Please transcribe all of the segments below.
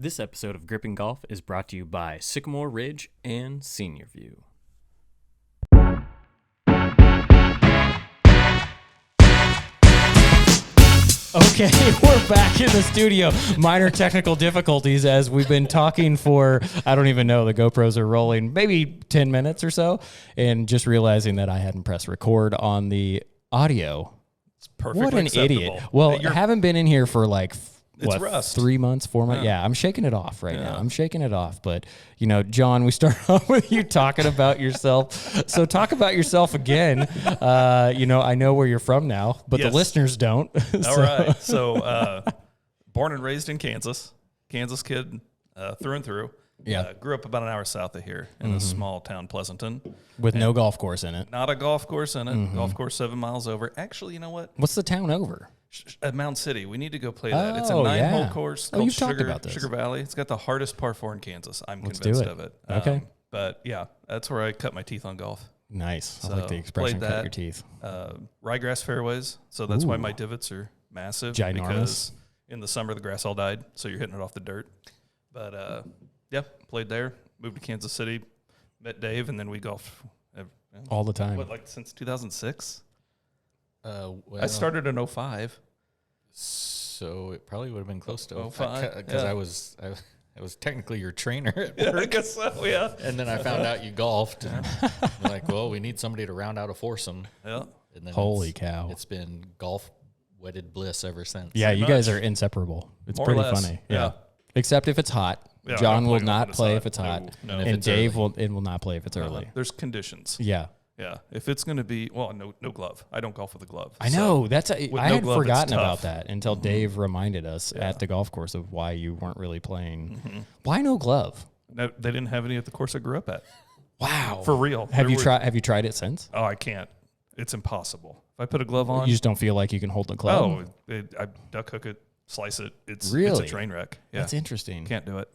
This episode of Gripping Golf is brought to you by Sycamore Ridge and SeniorVu. Okay, we're back in the studio. Minor technical difficulties as we've been talking for, I don't even know, the GoPros are rolling, maybe 10 minutes or so, and just realizing that I hadn't pressed record on the audio. It's perfectly What an acceptable. idiot. Well, I haven't been in here for like, It's rust. 3 months, 4 months? Yeah, I'm shaking it off right now. I'm shaking it off. But, you know, John, we start off with you talking about yourself. So talk about yourself again. You know, I know where you're from now, but the listeners don't. All right. So born and raised in Kansas kid through and through. Yeah. Grew up about an hour south of here in a small town, Pleasanton. With no golf course in it. Not a golf course in it. Golf course 7 miles over. Actually, you know what? What's the town over? At Mound City. We need to go play that. It's a Oh, 9-hole course called you've talked about this. Sugar Valley. It's got the hardest par 4 in Kansas. I'm Let's convinced do it. of it. Okay. But yeah, that's where I cut my teeth on golf. Nice. I So, like the expression, played cut that. your teeth. Ryegrass fairways. So that's why Ooh. my divots are massive. Ginormous. Because in the summer, the grass all died. So you're hitting it off the dirt. But yeah, played there. Moved to Kansas City. Met Dave. And then we golfed. All the time. What, like since 2006? Well, I started in 05. so it probably would have been close to 05, because yeah. I was technically your trainer at Yeah, I work. guess so, yeah. And then I found out you golfed, and I'm like, well, we need somebody to round out a foursome. Yeah. And then Holy cow. It's been golf wedded bliss ever since. Yeah, you much. guys are inseparable. It's More or pretty less. funny. Yeah. Except if it's hot. Yeah, I John don't will play not when it's play hot. if it's hot. No. And if And it's Dave early. will not play if it's early. There's conditions. Yeah. Yeah. If it's going to be, well, no glove. I don't golf with a glove. I So, know. I no had glove, it's forgotten about tough. that until Dave reminded us at the golf course of why you weren't really playing. Why no glove? No, they didn't have any at the course I grew up at. Wow. For real. Have you tried it since? Oh, I can't. It's impossible. If I put a glove on, You just don't feel like you can hold the club? I duck hook it, slice it. It's Really? a train wreck. Yeah. That's interesting. Can't do it.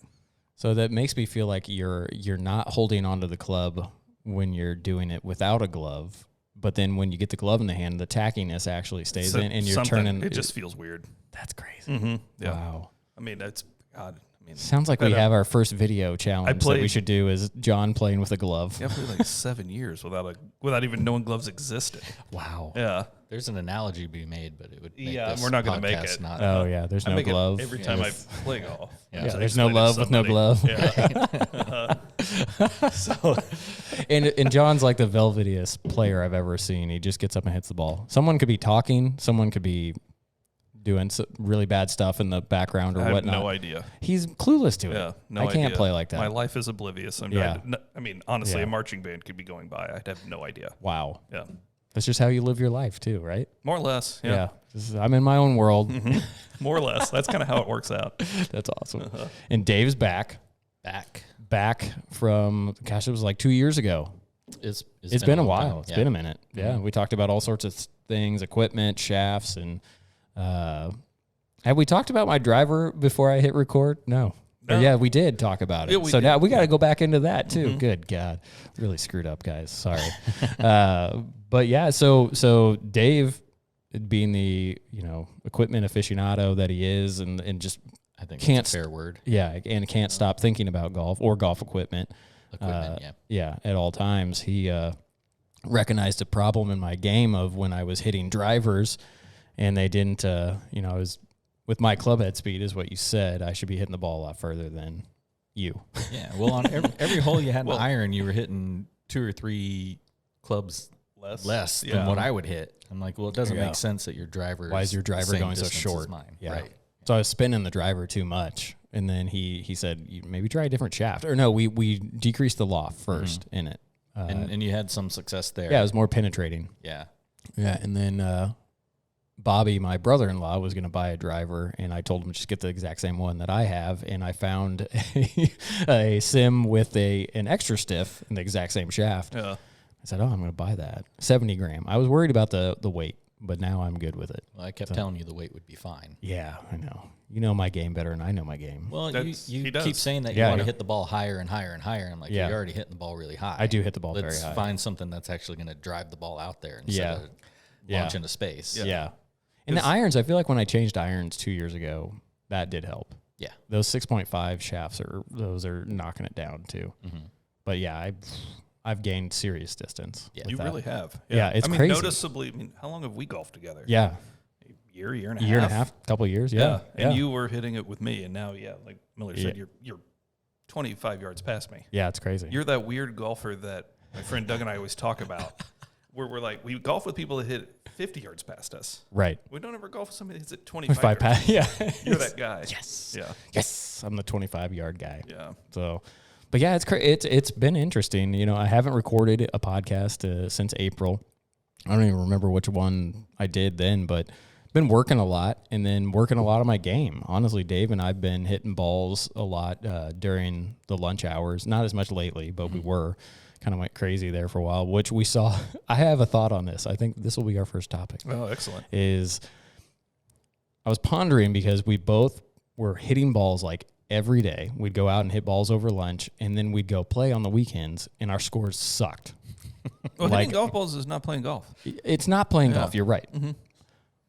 So that makes me feel like you're not holding onto the club when you're doing it without a glove. But then when you get the glove in the hand, the tackiness actually stays in, and you're Something- turning. It just feels weird. That's crazy. Yeah. Wow. I mean, that's God. I mean, Sounds like we have our first video challenge that we should do is John playing with a glove. I played like 7 years without even knowing gloves existed. Wow. Yeah. There's an analogy to be made, but it would make Yeah, this we're not gonna make podcast it. Not, Oh yeah, there's I no make it glove. every time I play golf. Yeah, So I there's no explain it to love with no somebody. glove. Yeah. So And John's like the velvetiest player I've ever seen. He just gets up and hits the ball. Someone could be talking. Someone could be doing really bad stuff in the background or I have whatnot. no idea. He's clueless to it. Yeah, no I can't idea. play like that. My life is oblivious. Yeah. I mean, honestly, Yeah. a marching band could be going by. I'd have no idea. Wow. Yeah. That's just how you live your life too, right? More or less. Yeah. I'm in my own world. More or less. That's kind of how it works out. That's awesome. And Dave's back back. from, gosh, it was like 2 years ago. It's Been a long while. time. It's been a minute. Yeah. We talked about all sorts of things, equipment, shafts, and have we talked about my driver before I hit record? No. No. Yeah, we did talk about it. Yeah, we so did. now we got to go back into that too. Good God. Really screwed up, guys. Sorry. But yeah, so Dave being the, equipment aficionado that he is and just I think Can't that's a fair word. yeah, and can't stop thinking about golf or golf equipment. Yeah. At all times. He recognized a problem in my game of when I was hitting drivers and they didn't, I was with my club head speed is what you said. I should be hitting the ball a lot further than you. Yeah. Well, on every hole you had an iron, you were hitting 2 or 3 clubs less than what I would hit. I'm like, well, it doesn't make sense that your driver. Why is your driver the same going so distance short? as mine. Yeah. Right. So I was spinning the driver too much. And then he said, maybe try a different shaft. Or no, we decreased the loft first in it. And you had some success there. Yeah, it was more penetrating. Yeah. Yeah, and then Bobby, my brother-in-law, was going to buy a driver, and I told him just get the exact same one that I have, and I found a sim with an extra stiff in the exact same shaft. Yeah. I said, I'm going to buy that. 70 gram. I was worried about the weight, but now I'm good with it. Well, I kept telling you the weight would be fine. Yeah, I know. You know my game better than I know my game. Well, He you does. keep saying that Yeah, you want yeah. to hit the ball higher and higher and higher. I'm like, Yeah. you're already hitting the ball really high. I do hit the ball Let's very high. find something that's actually going to drive the ball out there instead of launch into space. Yeah. And the irons, I feel like when I changed irons 2 years ago, that did help. Yeah. Those 6.5 shafts are knocking it down too. Mm-hmm. But yeah, I've gained serious distance. Yeah, you really have. Yeah, it's crazy. Noticeably. How long have we golfed together? Yeah. Year and a half, couple of years. Yeah. And you were hitting it with me, and now, like Miller said, you're 25 yards past me. Yeah, it's crazy. You're that weird golfer that my friend Doug and I always talk about, where we're like, we golf with people that hit 50 yards past us. Right. We don't ever golf with somebody that hits it 25 yards. Yeah. You're that guy. Yes. Yeah. Yes. I'm the 25-yard guy. Yeah. So, but yeah, it's been interesting. You know, I haven't recorded a podcast since April. I don't even remember which one I did then, but been working a lot and then working a lot of my game. Honestly, Dave and I've been hitting balls a lot during the lunch hours. Not as much lately, but we were. Kind of went crazy there for a while, which we saw. I have a thought on this. I think this will be our first topic. Oh, excellent. I was pondering because we both were hitting balls like every day. We'd go out and hit balls over lunch, and then we'd go play on the weekends, and our scores sucked. Well, hitting golf balls is not playing golf. It's not playing golf. You're right. Mm-hmm.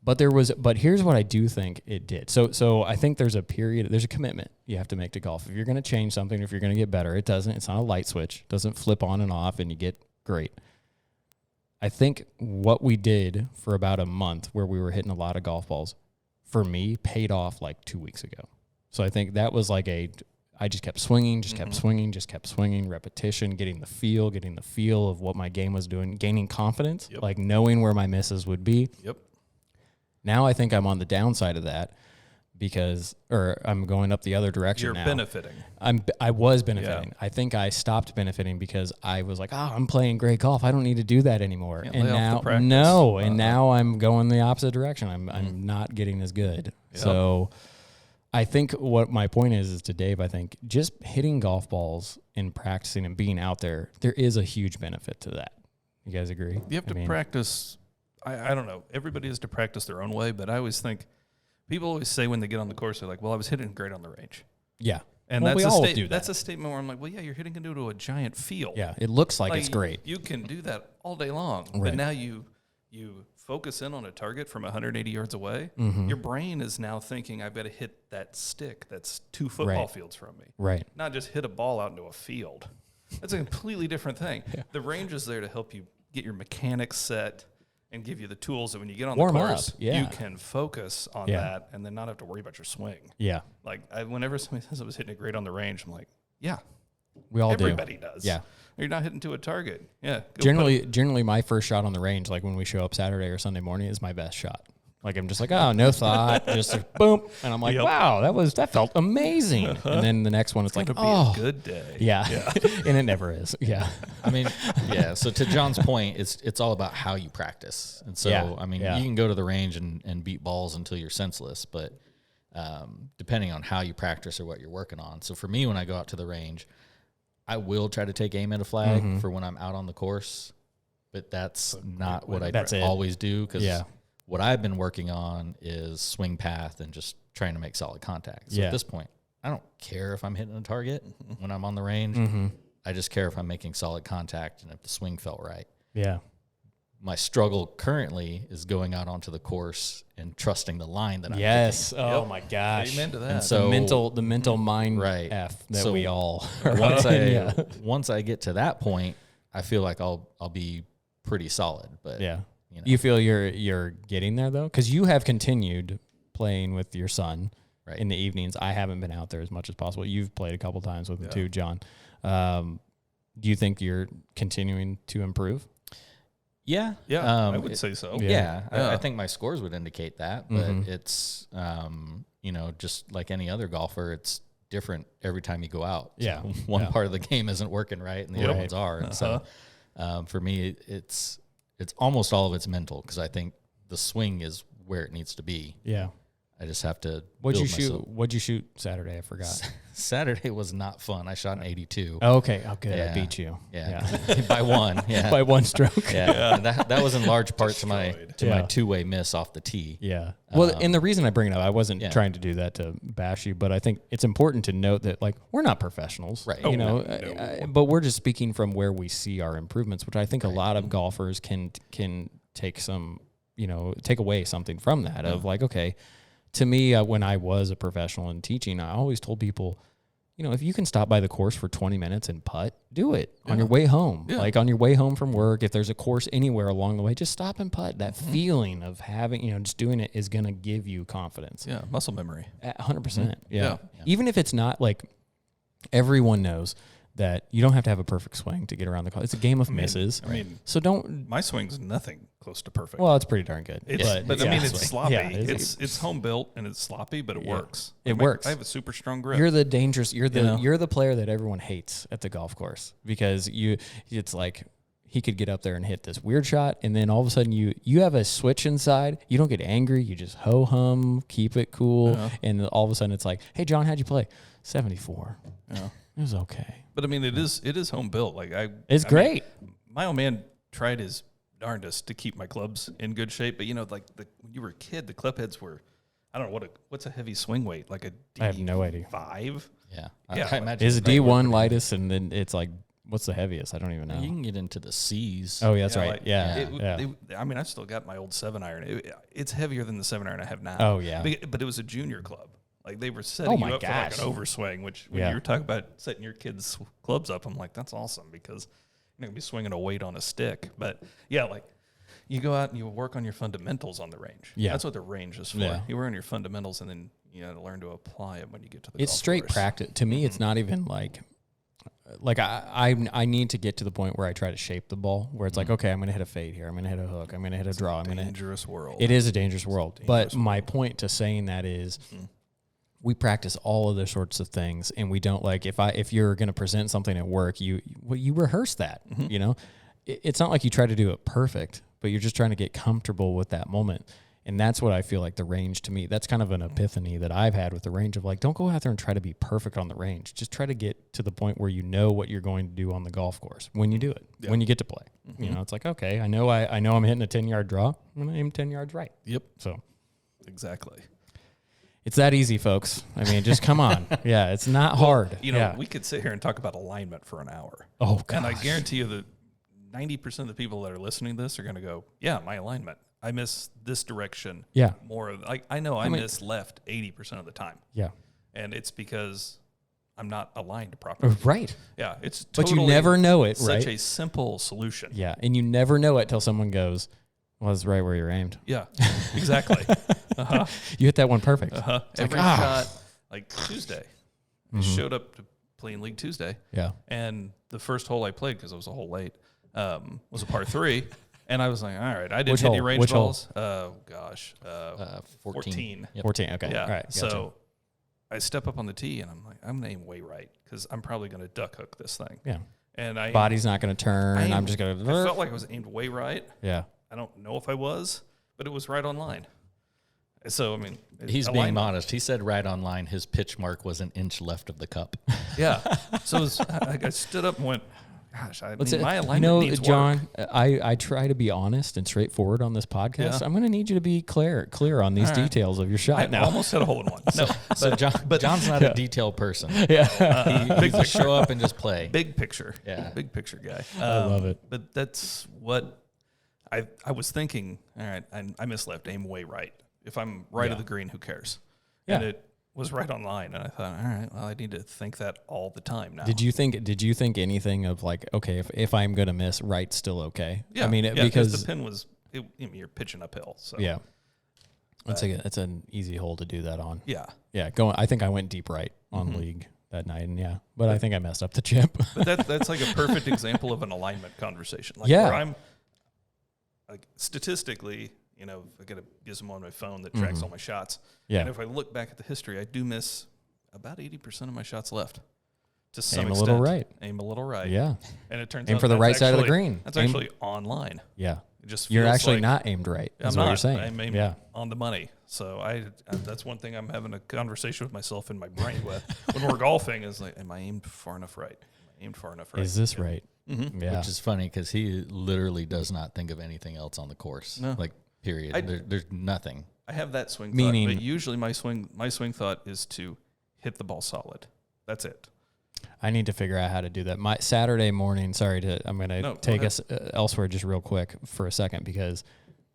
But here's what I do think it did. So I think there's a commitment you have to make to golf. If you're going to change something, if you're going to get better, it's not a light switch. It doesn't flip on and off and you get great. I think what we did for about a month where we were hitting a lot of golf balls, for me, paid off like 2 weeks ago. So I think that was like I just kept swinging, kept swinging, repetition, getting the feel of what my game was doing, gaining confidence, like knowing where my misses would be. Yep. Now I think I'm on the downside of that or I'm going up the other direction. You're now. Benefiting. I was benefiting. Yeah. I think I stopped benefiting because I was like, I'm playing great golf. I don't need to do that anymore. Can't and now I'm going the opposite direction. I'm not getting as good. Yep. So I think what my point is to Dave, I think just hitting golf balls and practicing and being out there is a huge benefit to that. You guys agree? You have to practice. I don't know. Everybody has to practice their own way, but I always think people always say when they get on the course, they're like, well, I was hitting great on the range. Yeah. And that's a statement where I'm like, well, yeah, you're hitting into a giant field. Yeah, it looks like it's great. You can do that all day long, right. But now you focus in on a target from 180 yards away. Mm-hmm. Your brain is now thinking, I've got to hit that stick that's 2 football fields from me. Right. Not just hit a ball out into a field. That's a completely different thing. Yeah. The range is there to help you get your mechanics set and give you the tools that when you get on the course, you can focus on that and then not have to worry about your swing. Yeah. Like whenever somebody says I was hitting it great on the range, I'm like, yeah. We all Everybody do. does. Yeah. You're not hitting to a target. Yeah. Generally my first shot on the range, like when we show up Saturday or Sunday morning, is my best shot. Like I'm just like, no thought, just like, boom, and I'm like, wow, that felt amazing. And then the next one, it's like, a good day. Yeah, and it never is. Yeah, I mean, yeah. So to John's point, it's all about how you practice. And so I mean, you can go to the range and beat balls until you're senseless, but depending on how you practice or what you're working on. So for me, when I go out to the range, I will try to take aim at a flag for when I'm out on the course, but that's not what I always do because. What I've been working on is swing path and just trying to make solid contact. So at this point, I don't care if I'm hitting a target when I'm on the range. Mm-hmm. I just care if I'm making solid contact and if the swing felt right. Yeah. My struggle currently is going out onto the course and trusting the line that I'm hitting. Oh my gosh. Amen to that. And so the mental mind F that we all are. Once I get to that point, I feel like I'll be pretty solid. But you feel you're getting there though, because you have continued playing with your son in the evenings. I haven't been out there as much as possible. You've played a couple times with him too, John. Do you think you're continuing to improve? Yeah, I would say so. I think my scores would indicate that, but it's just like any other golfer, it's different every time you go out. Yeah, so one part of the game isn't working right, and the other ones are. And so for me, it's almost all of it's mental because I think the swing is where it needs to be. Yeah. I just have to. What'd you shoot Saturday? I forgot. Saturday was not fun. I shot an 82. Oh, okay. Oh, good. I beat you. Yeah. By one. Yeah. By one stroke. Yeah. And that was in large part to my two-way miss off the tee. Yeah. Well, and the reason I bring it up, I wasn't trying to do that to bash you, but I think it's important to note that like we're not professionals, right? But we're just speaking from where we see our improvements, which I think a lot of golfers can take some, take away something from that of like, okay, to me, when I was a professional in teaching, I always told people, if you can stop by the course for 20 minutes and putt, do it on your way home. Yeah. Like on your way home from work, if there's a course anywhere along the way, just stop and putt. That feeling of having, just doing it is going to give you confidence. Yeah, muscle memory. 100%. Yeah. Even if it's not like everyone knows that you don't have to have a perfect swing to get around the club. It's a game of misses. So don't. My swing's nothing close to perfect. Well, it's pretty darn good. It's sloppy. Yeah, it's home built and it's sloppy, but it works. It works. I have a super strong grip. You're the dangerous. You're the player that everyone hates at the golf course because it's like he could get up there and hit this weird shot, and then all of a sudden you have a switch inside. You don't get angry. You just ho hum, keep it cool, and all of a sudden it's like, hey John, how'd you play? 74. Yeah. It was okay. But it is home built. It's great. My old man tried his darndest to keep my clubs in good shape, but when you were a kid, the club heads were, I don't know what's a heavy swing weight, like a D5? I have no idea. Yeah. I imagine is a D1 lightest, and then it's like, what's the heaviest? I don't even know. You can get into the C's. Oh, yeah, that's right. I've still got my old 7-iron. It's heavier than the 7-iron I have now. Oh, yeah. But it was a junior club. Like they were setting you up for like an overswing, which when you were talking about setting your kids' clubs up, I'm like, that's awesome because you're going to be swinging a weight on a stick. But you go out and you work on your fundamentals on the range. Yeah. That's what the range is for. Yeah. You work on your fundamentals and then you got to learn to apply it when you get to the golf straight course. Practice. To me, it's not even like I need to get to the point where I try to shape the ball, where it's like, okay, I'm going to hit a fade here. I'm going to hit a hook. I'm going to hit a draw. Dangerous world. It is a dangerous world. But my point to saying that is we practice all of those sorts of things, and we don't if you're going to present something at work, you rehearse that. It's not like you try to do it perfect, but you're just trying to get comfortable with that moment. And that's what I feel like the range to me, that's kind of an epiphany that I've had with the range of don't go out there and try to be perfect on the range. Just try to get to the point where you know what you're going to do on the golf course when you do it, when you get to play. It's like, okay, I know I'm hitting a 10-yard draw. I'm going to aim 10 yards right. Yep. So exactly. It's that easy, folks. Just come on. Yeah, it's not hard. We could sit here and talk about alignment for an hour. Oh, gosh. And I guarantee you that 90% of the people that are listening to this are going to go, yeah, my alignment. I miss this direction. Yeah. More I know I miss left 80% of the time. Yeah. And it's because I'm not aligned properly. Right. Yeah. It's but you never know it, right? Such a simple solution. Yeah. And you never know it till someone goes, well, it's right where you're aimed. Yeah. Exactly. You hit that one perfect. Every shot, Tuesday. I showed up to play in League Tuesday. Yeah. And the first hole I played, because I was a hole late, was a par 3. And I was like, all right, I didn't hit any range balls. Oh, gosh. 14. Yep. 14, okay. Yeah. All right. Gotcha. So I step up on the tee, and I'm like, I'm going to aim way right because I'm probably going to duck hook this thing. Yeah. And body's not going to turn. I'm just going to. I felt like I was aimed way right. Yeah. I don't know if I was, but it was right on line. So, he's being modest. He said right on line, his pitch mark was an inch left of the cup. Yeah. So I stood up and went, gosh, my alignment needs John, work. I try to be honest and straightforward on this podcast. Yeah. I'm going to need you to be clear on these details of your shot now. I almost hit a hole in one. No, so John's not a detailed person. Yeah. He just show up and just play. Big picture. Yeah. Big picture guy. I love it. But that's what I was thinking. All right, I missed left, aim way right. If I'm right of the green, who cares? Yeah. And it was right on line, and I thought, all right, well, I need to think that all the time now. Did you think anything of okay, if I'm going to miss, right's still okay? Yeah. Because the pin was, you're pitching uphill. So yeah, it's an easy hole to do that on. Yeah. Yeah. I think I went deep right on League that night, and but I think I messed up the chip. But that's like a perfect example of an alignment conversation. Where I'm statistically, I got a gizmo on my phone that tracks all my shots. Yeah. And if I look back at the history, I do miss about 80% of my shots left. To some extent. Aim a little right. Yeah. And it turns out for the right side of the green. That's actually online. Yeah. It just you're actually not aimed right. That's what you're saying. I'm aimed on the money. So that's one thing I'm having a conversation with myself in my brain with when we're golfing is am I aimed far enough right? Is this right? Mm-hmm. Yeah. Which is funny because he literally does not think of anything else on the course. No. Period. There's nothing. I have that swing thought, but usually my swing thought is to hit the ball solid. That's it. I need to figure out how to do that. My Saturday morning, I'm going to take us elsewhere just real quick for a second because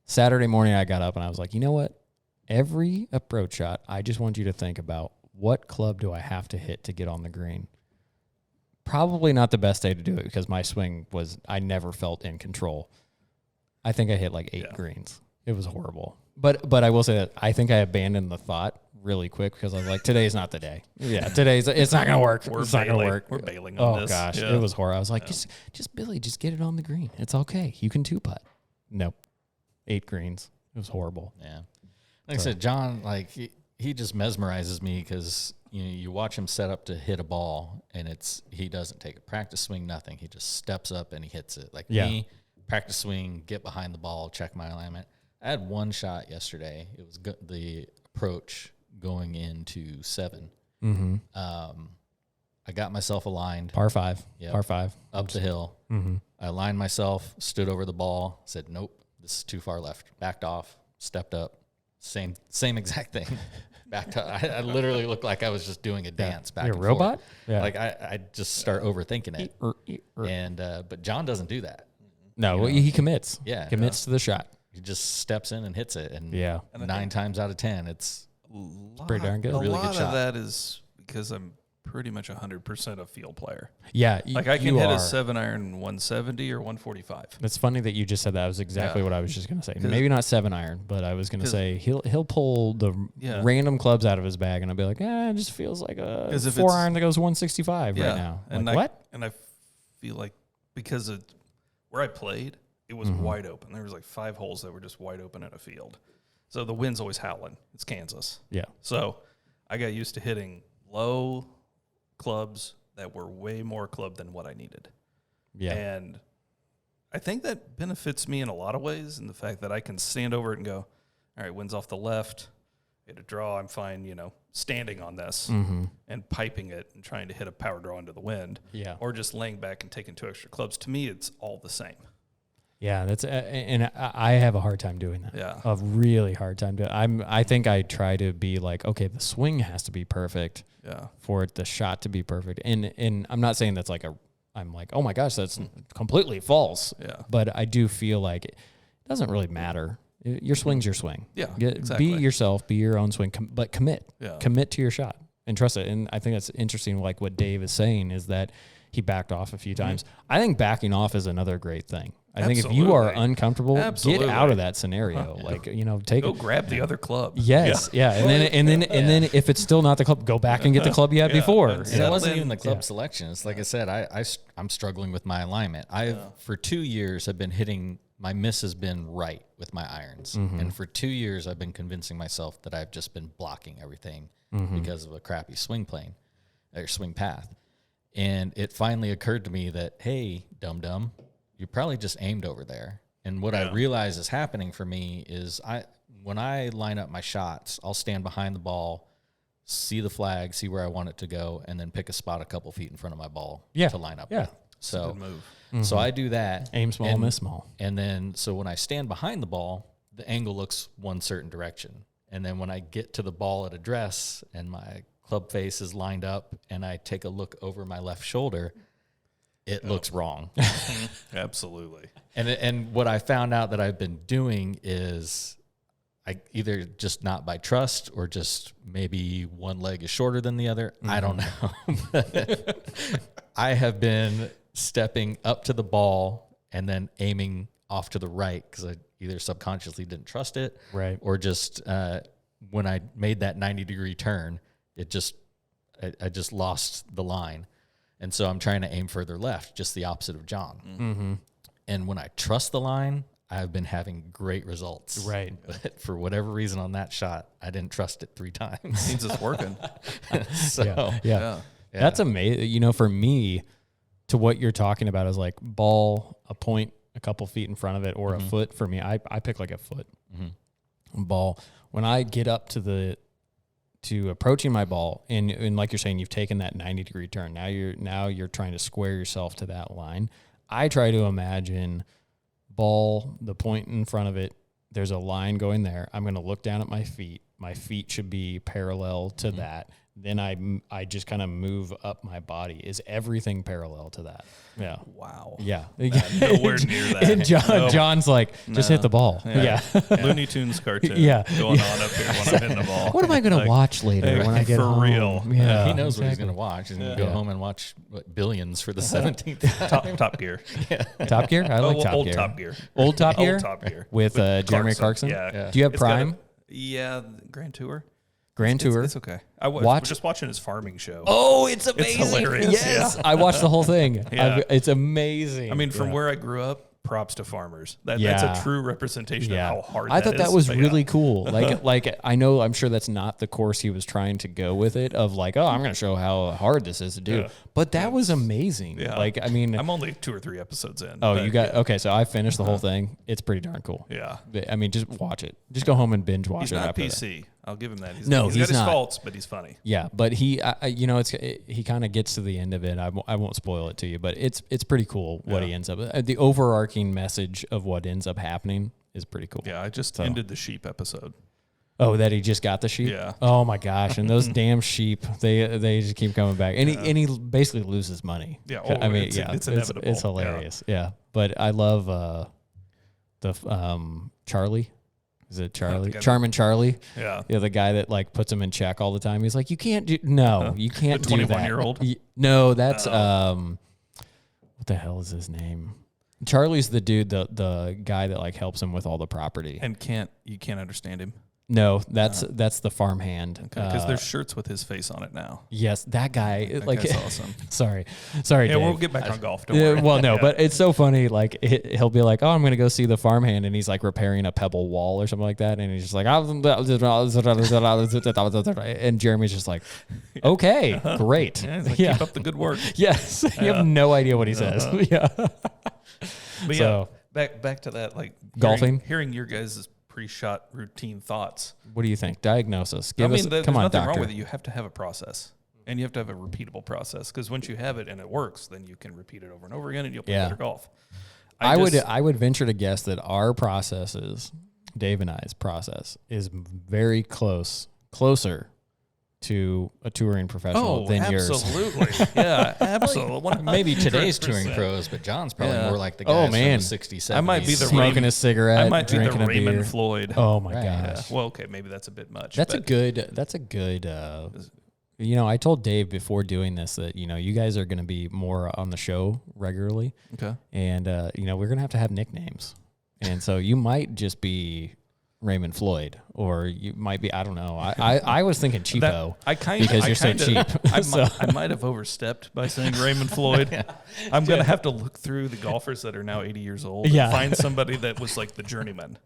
Saturday morning I got up and I was like, you know what? every approach shot, I just want you to think about, what club do I have to hit to get on the green? Probably not the best day to do it because my swing I never felt in control. I think I hit like 8 greens. It was horrible. But I will say that I think I abandoned the thought really quick because I was like, today's not the day. Yeah, it's not going to work. It's not going to work. We're bailing on this. Oh, gosh. It was horrible. I was like, just Billy, just get it on the green. It's okay. You can 2-putt. Nope. 8 greens. It was horrible. Yeah. Like I said, John, like he just mesmerizes me because you watch him set up to hit a ball and he doesn't take a practice swing, nothing. He just steps up and he hits it. Like me, practice swing, get behind the ball, check my alignment. I had one shot yesterday. It was the approach going into 7. Mm-hmm. I got myself aligned. Par 5. Yep. Par 5. Up the hill. Mm-hmm. I aligned myself, stood over the ball, said, nope, this is too far left. Backed off, stepped up. Same exact thing. Backed up. I literally looked like I was just doing a dance back and forth. You're a robot? Yeah. Like I just start overthinking it. And but John doesn't do that. No, he commits. Yeah. Commits to the shot. He just steps in and hits it. And and 9 times out of 10, it's pretty darn good. A really lot good shot. of that is because I'm pretty much 100% a field player. Yeah. Like I can hit a 7-iron 170 or 145. It's funny that you just said that. That was exactly what I was just going to say. Maybe not 7-iron, but I was going to say he'll pull the random clubs out of his bag, and I'll be like, it just feels like a 4-iron that goes 165 right now. And like, what? And I feel like because of where I played, it was wide open. There was like 5 holes that were just wide open in a field. So the wind's always howling. It's Kansas. Yeah. So I got used to hitting low clubs that were way more club than what I needed. Yeah. And I think that benefits me in a lot of ways, in the fact that I can stand over it and go, all right, wind's off the left, hit a draw, I'm fine, standing on this and piping it and trying to hit a power draw into the wind. Yeah. Or just laying back and taking 2 extra clubs. To me, it's all the same. Yeah, that's and I have a hard time doing that. Yeah, a really hard time doing. I think I try to be like, okay, the swing has to be perfect. Yeah. For the shot to be perfect, and I'm not saying that's like I'm like, oh my gosh, that's completely false. Yeah. But I do feel like it doesn't really matter. Your swing's your swing. Yeah. Exactly. Be yourself. Be your own swing. But commit. Yeah. Commit to your shot and trust it. And I think that's interesting. Like what Dave is saying is that he backed off a few times. I think backing off is another great thing. I think if you are uncomfortable, get out of that scenario. Like, go grab the other club. Yes. Yeah. And then if it's still not the club, go back and get the club you had before. And it wasn't even the club selection. It's like I said, I'm struggling with my alignment. For 2 years, I've been hitting, my miss has been right with my irons. And for 2 years, I've been convincing myself that I've just been blocking everything because of a crappy swing plane or swing path. And it finally occurred to me that, hey, dum-dum, you probably just aimed over there. And what I realize is happening for me is when I line up my shots, I'll stand behind the ball, see the flag, see where I want it to go, and then pick a spot a couple feet in front of my ball to line up with. So, so I do that. Aim small, miss small. And then, so when I stand behind the ball, the angle looks one certain direction. And then when I get to the ball at address and my club face is lined up and I take a look over my left shoulder, it looks wrong. Absolutely. And what I found out that I've been doing is I either just not by trust or just maybe one leg is shorter than the other. I don't know. I have been stepping up to the ball and then aiming off to the right because I either subconsciously didn't trust it, right, or just when I made that 90-degree turn, I just lost the line. And so I'm trying to aim further left, just the opposite of John. And when I trust the line, I've been having great results. Right. But for whatever reason on that shot, I didn't trust it 3 times. Means it's working. Yeah. That's amazing. For me, to what you're talking about is like ball, a point a couple feet in front of it, or a foot. For me, I pick like a foot ball. When I get up to approaching my ball, and like you're saying, you've taken that 90-degree turn. Now you're trying to square yourself to that line. I try to imagine ball, the point in front of it, there's a line going there. I'm going to look down at my feet. My feet should be parallel to that. then I just kind of move up my body. Is everything parallel to that? Yeah. Wow. Yeah. Nowhere near that. And John's like, just hit the ball. Yeah. Looney Tunes cartoon. Yeah. Going on up here when I'm hitting the ball. What am I going to watch later when I get home? For real. Yeah. He knows what he's going to watch. He's going to go home and watch Billions for the 17th time. Top Gear. Top Gear? I like Top old Gear. Top Gear. Old Top Gear? Old Top Gear. With Jeremy Clarkson? Yeah. Do you have It's got Prime? Grand Tour. Grand Tour. It's okay. We're just watching his farming show. Oh, it's amazing. It's hilarious. Yes. I watched the whole thing. Yeah. It's amazing. I mean, from where I grew up, props to farmers. That's a true representation of how hard I thought that was really cool. I'm sure that's not the course he was trying to go with it of like, oh, I'm going to show how hard this is to do. Yeah. But that was amazing. Yeah. Like, I mean, I'm only 2 or 3 episodes in. Oh, you got, okay. So I finished the whole thing. It's pretty darn cool. Yeah. I mean, just watch it. Just go home and binge watch it. He's not PC. I'll give him that. He's got his faults, but he's funny. Yeah, but he, he kind of gets to the end of it. I won't spoil it to you, but it's pretty cool what he ends up. The overarching message of what ends up happening is pretty cool. Yeah, I just ended the sheep episode. Oh, that he just got the sheep? Yeah. Oh my gosh, and those damn sheep, they just keep coming back, and he basically loses money. Yeah, it's inevitable. It's hilarious. Yeah, but I love Charlie. Is it Charlie? Charmin Charlie. Yeah. Yeah, the guy that like puts him in check all the time. He's like, you can't do you can't the do that. 21-year-old? No, that's what the hell is his name? Charlie's the dude, the guy that like helps him with all the property. And you can't understand him. No, that's the farmhand. Because there's shirts with his face on it now. Yes, that guy. That's awesome. Sorry, Yeah, Dave. we'll get back on golf. Don't worry. Well, no, but it's so funny. Like he'll be like, "Oh, I'm going to go see the farmhand," and he's like repairing a pebble wall or something like that, and he's just like, and Jeremy's just like, "Okay, great, yeah, like, keep up the good work." Yes, you have no idea what he says. Yeah. But so back to that, like golfing, hearing your guys' pre-shot routine thoughts. What do you think? Diagnosis. There's nothing wrong with it. You have to have a process, and you have to have a repeatable process. Because once you have it and it works, then you can repeat it over and over again, and you'll play better golf. I would venture to guess that our processes, Dave and I's process, is very closer to a touring professional than yours. Absolutely. Yeah, absolutely. Maybe today's touring pros, but John's probably more like the guys from the 60s, 70s. I might be the smoking a cigarette, I might be drinking the Raymond beer. Floyd. Oh my gosh. Well, okay, maybe that's a bit much. That's a good. I told Dave before doing this that you guys are going to be more on the show regularly. Okay. And we're going to have nicknames, and so you might just be Raymond Floyd, or you might be, I don't know. I was thinking cheapo because you're so cheap. I might have overstepped by saying Raymond Floyd. I'm going to have to look through the golfers that are now 80 years old and find somebody that was like the journeyman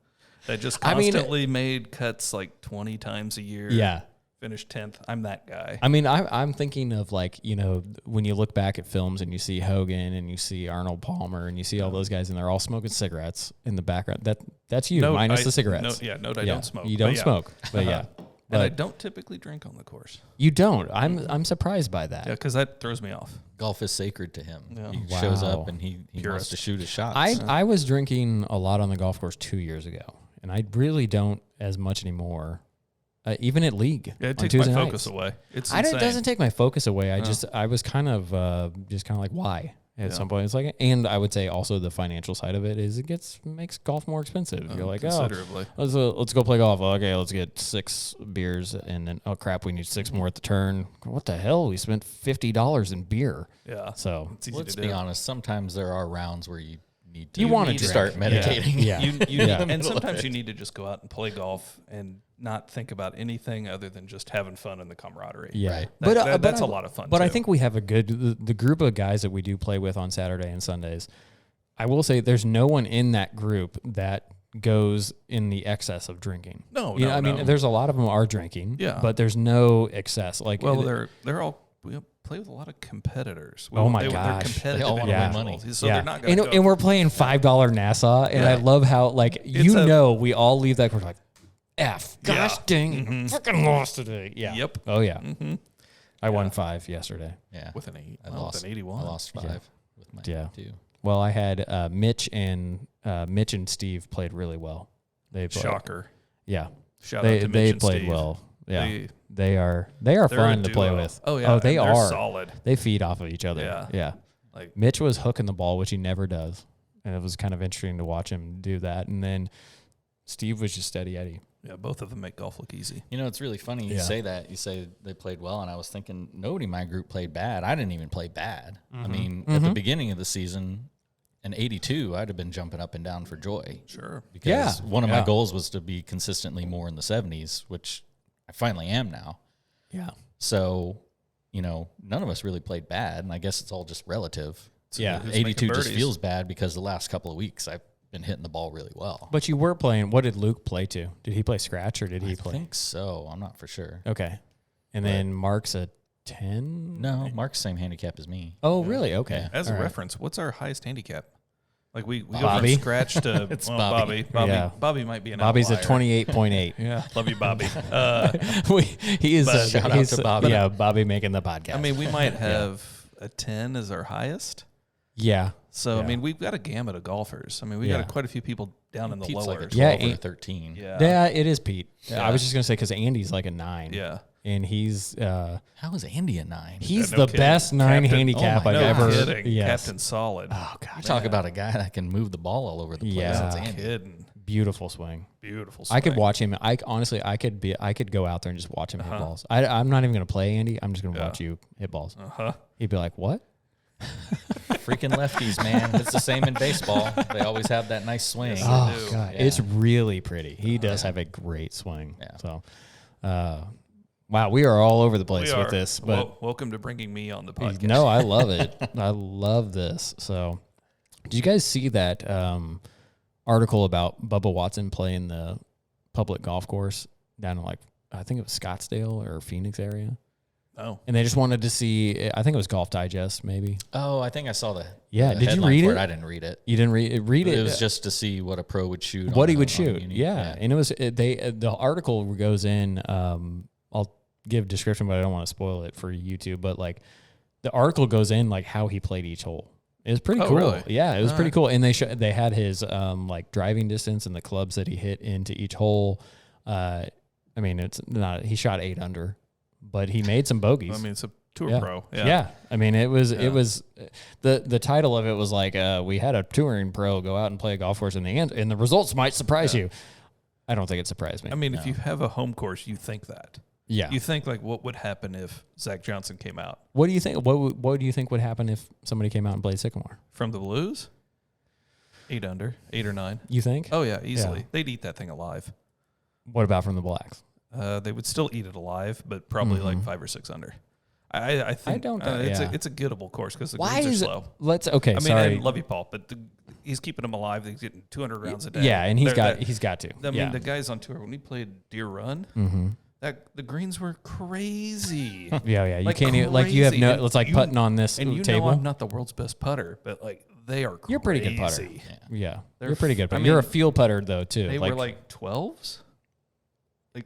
that just constantly made cuts like 20 times a year. Yeah. Finished 10th. I'm that guy. I mean, I'm thinking of like, when you look back at films and you see Hogan and you see Arnold Palmer and you see all those guys and they're all smoking cigarettes in the background. That's you, minus the cigarettes. I don't smoke. You don't smoke, but yeah. And I don't typically drink on the course. You don't? I'm surprised by that. Yeah, because that throws me off. Golf is sacred to him. Yeah. He shows up and he wants to shoot his shots. I was drinking a lot on the golf course 2 years ago, and I really don't as much anymore. Even at league, it takes my focus away. It doesn't take my focus away. I was kind of like, why? At some point, it's like, and I would say also the financial side of it is makes golf more expensive. You're like, considerably. Let's go play golf. Okay, let's get 6 beers, and then crap, we need 6 more at the turn. What the hell? We spent $50 in beer. Yeah. So let's be honest. Sometimes there are rounds where you need to start meditating. Yeah. And sometimes you need to just go out and play golf and not think about anything other than just having fun and the camaraderie. Yeah. Right? That's a lot of fun. But I think we have the group of guys that we do play with on Saturday and Sundays. I will say there's no one in that group that goes in the excess of drinking. No. I mean, there's a lot of them are drinking. Yeah. But there's no excess. Like, they're all. We play with a lot of competitors. Gosh. They're competitive. They all want to win money. So they're not going to And we're playing $5 Nassau, and I love how, like, we all leave that course like, gosh dang, freaking lost today. Yeah. Yep. Oh, yeah. Mm-hmm. I won 5 yesterday. Yeah. With an 8. I lost an 81. I lost 5 with my 2. Well, I had Mitch and Steve played really well. They played, Shocker. Yeah. Shout out to Mitch and played Steve. well. Yeah. They are fun to play with. Oh yeah, they are solid. They feed off of each other. Yeah. Like Mitch was hooking the ball, which he never does, and it was kind of interesting to watch him do that. And then Steve was just steady Eddie. Yeah, both of them make golf look easy. You know, it's really funny you say that. You say they played well, and I was thinking nobody in my group played bad. I didn't even play bad. I mean, at the beginning of the season, in 82, I'd have been jumping up and down for joy. Sure. Because one of my goals was to be consistently more in the 70s, which I finally am now. Yeah. So, you know, none of us really played bad, and I guess it's all just relative. So 82 just feels bad because the last couple of weeks I've been hitting the ball really well. But you were playing, what did Luke play to? Did he play scratch or did he play? I think so. I'm not for sure. Okay. And then Mark's a 10? No, Mark's same handicap as me. Oh, really? Okay. Yeah. As a reference, what's our highest handicap? Like we go Bobby? from scratch to It's Bobby. Yeah. Bobby might be an Bobby's outlier. a 28.8. Yeah, love you, Bobby. He is shout out to Bobby. Yeah, Bobby making the podcast. I mean, we might have a 10 as our highest. Yeah. So, I mean, we've got a gamut of golfers. I mean, we got quite a few people down in the Pete's lower. like a 12 or a 13. Yeah, it is Pete. I was just going to say because Andy's like a 9. Yeah. And he's How is Andy a 9? he's no the kidding. best 9 Captain. handicap Oh my I've God. ever. Kidding. Yes. Captain Solid. Oh god. You talk about a guy that can move the ball all over the place. Yeah. That's No Andy. kidding. Beautiful swing. Beautiful swing. I could watch him. I could go out there and just watch him hit balls. I'm not even going to play Andy. I'm just going to watch you hit balls. He'd be like, "What?" Freaking lefties, man. It's the same in baseball. They always have that nice swing. Yes. Oh do. god, Yeah. it's really pretty. He does have a great swing. Yeah. So, wow, we are all over the place We with are. this, but welcome to bringing me on the podcast. no, I love it. I love this. So, did you guys see that article about Bubba Watson playing the public golf course down in I think it was Scottsdale or Phoenix area? Oh. And they just wanted to see, I think it was Golf Digest, maybe. Oh, I think I saw the Yeah, the did you headline read for it? I didn't read it. You didn't read it? It was just to see what a pro would shoot. What on he a- would on a shoot. uni. Yeah. And it was, the article goes in, I'll give description, but I don't want to spoil it for YouTube. But the article goes in how he played each hole. It was pretty cool. Really? Yeah, it was pretty cool. And they had his driving distance and the clubs that he hit into each hole. I mean, it's not, he shot 8 under, but he made some bogeys. I mean, it's a tour pro. Yeah. I mean, it was the title of it was we had a touring pro go out and play a golf course in the end, and the results might surprise you. I don't think it surprised me. I mean, if you have a home course, you think that. Yeah. You think what would happen if Zach Johnson came out What do you think? What do you think would happen if somebody came out and played Sycamore? from the Blues? 8 under, 8 or 9. You think? Oh yeah, easily. Yeah. They'd eat that thing alive. What about from the Blacks? They would still eat it alive, but probably 5 or 6 under. I think I don't know, it's a gettable course because the Why greens is are it? slow. Let's okay. I mean, sorry. I love you, Paul, but he's keeping them alive. He's getting 200 rounds a day. Yeah, and he's They're- got to. I mean, yeah. the guys on tour when he played Deer Run, the greens were crazy. Yeah. You Like can't even, you have crazy. no. And It's like you- putting on this and you table. know I'm not the world's best putter, but they are crazy. You're a pretty good putter. Yeah, They're you're a pretty good I putter. mean, You're a field putter though too. They were 12s,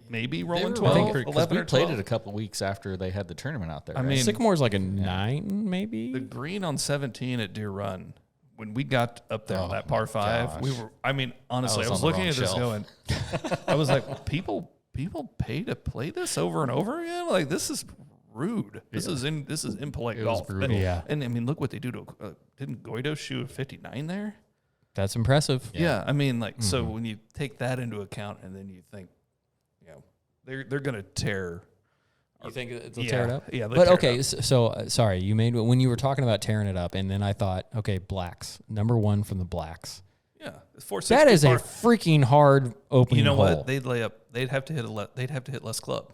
maybe rolling They 12, were, 'cause 11 we or played 12. it a couple weeks after they had the tournament out there. I right? mean, Sycamore's like a 9, maybe. The green on 17 at Deer Run, when we got up there on Oh that par 5, gosh. we were, I mean, honestly, I I was was on the looking at wrong this going, I was like, people pay to play this over and over again? Like, this is rude. This is impolite It was golf. brutal. Yeah. And I mean, look what they do to, didn't Goido shoot a 59 there? That's impressive. Yeah. I mean, so when you take that into account and then you think, they're going to tear. You think they'll tear it up? Yeah. they'll But tear it okay, up. so sorry, you made when you were talking about tearing it up, and then I thought, okay, Blacks, number 1 from the Blacks. Yeah. 460 That is a par. freaking hard opening You know hole. what? They'd lay up. They'd have to hit less club.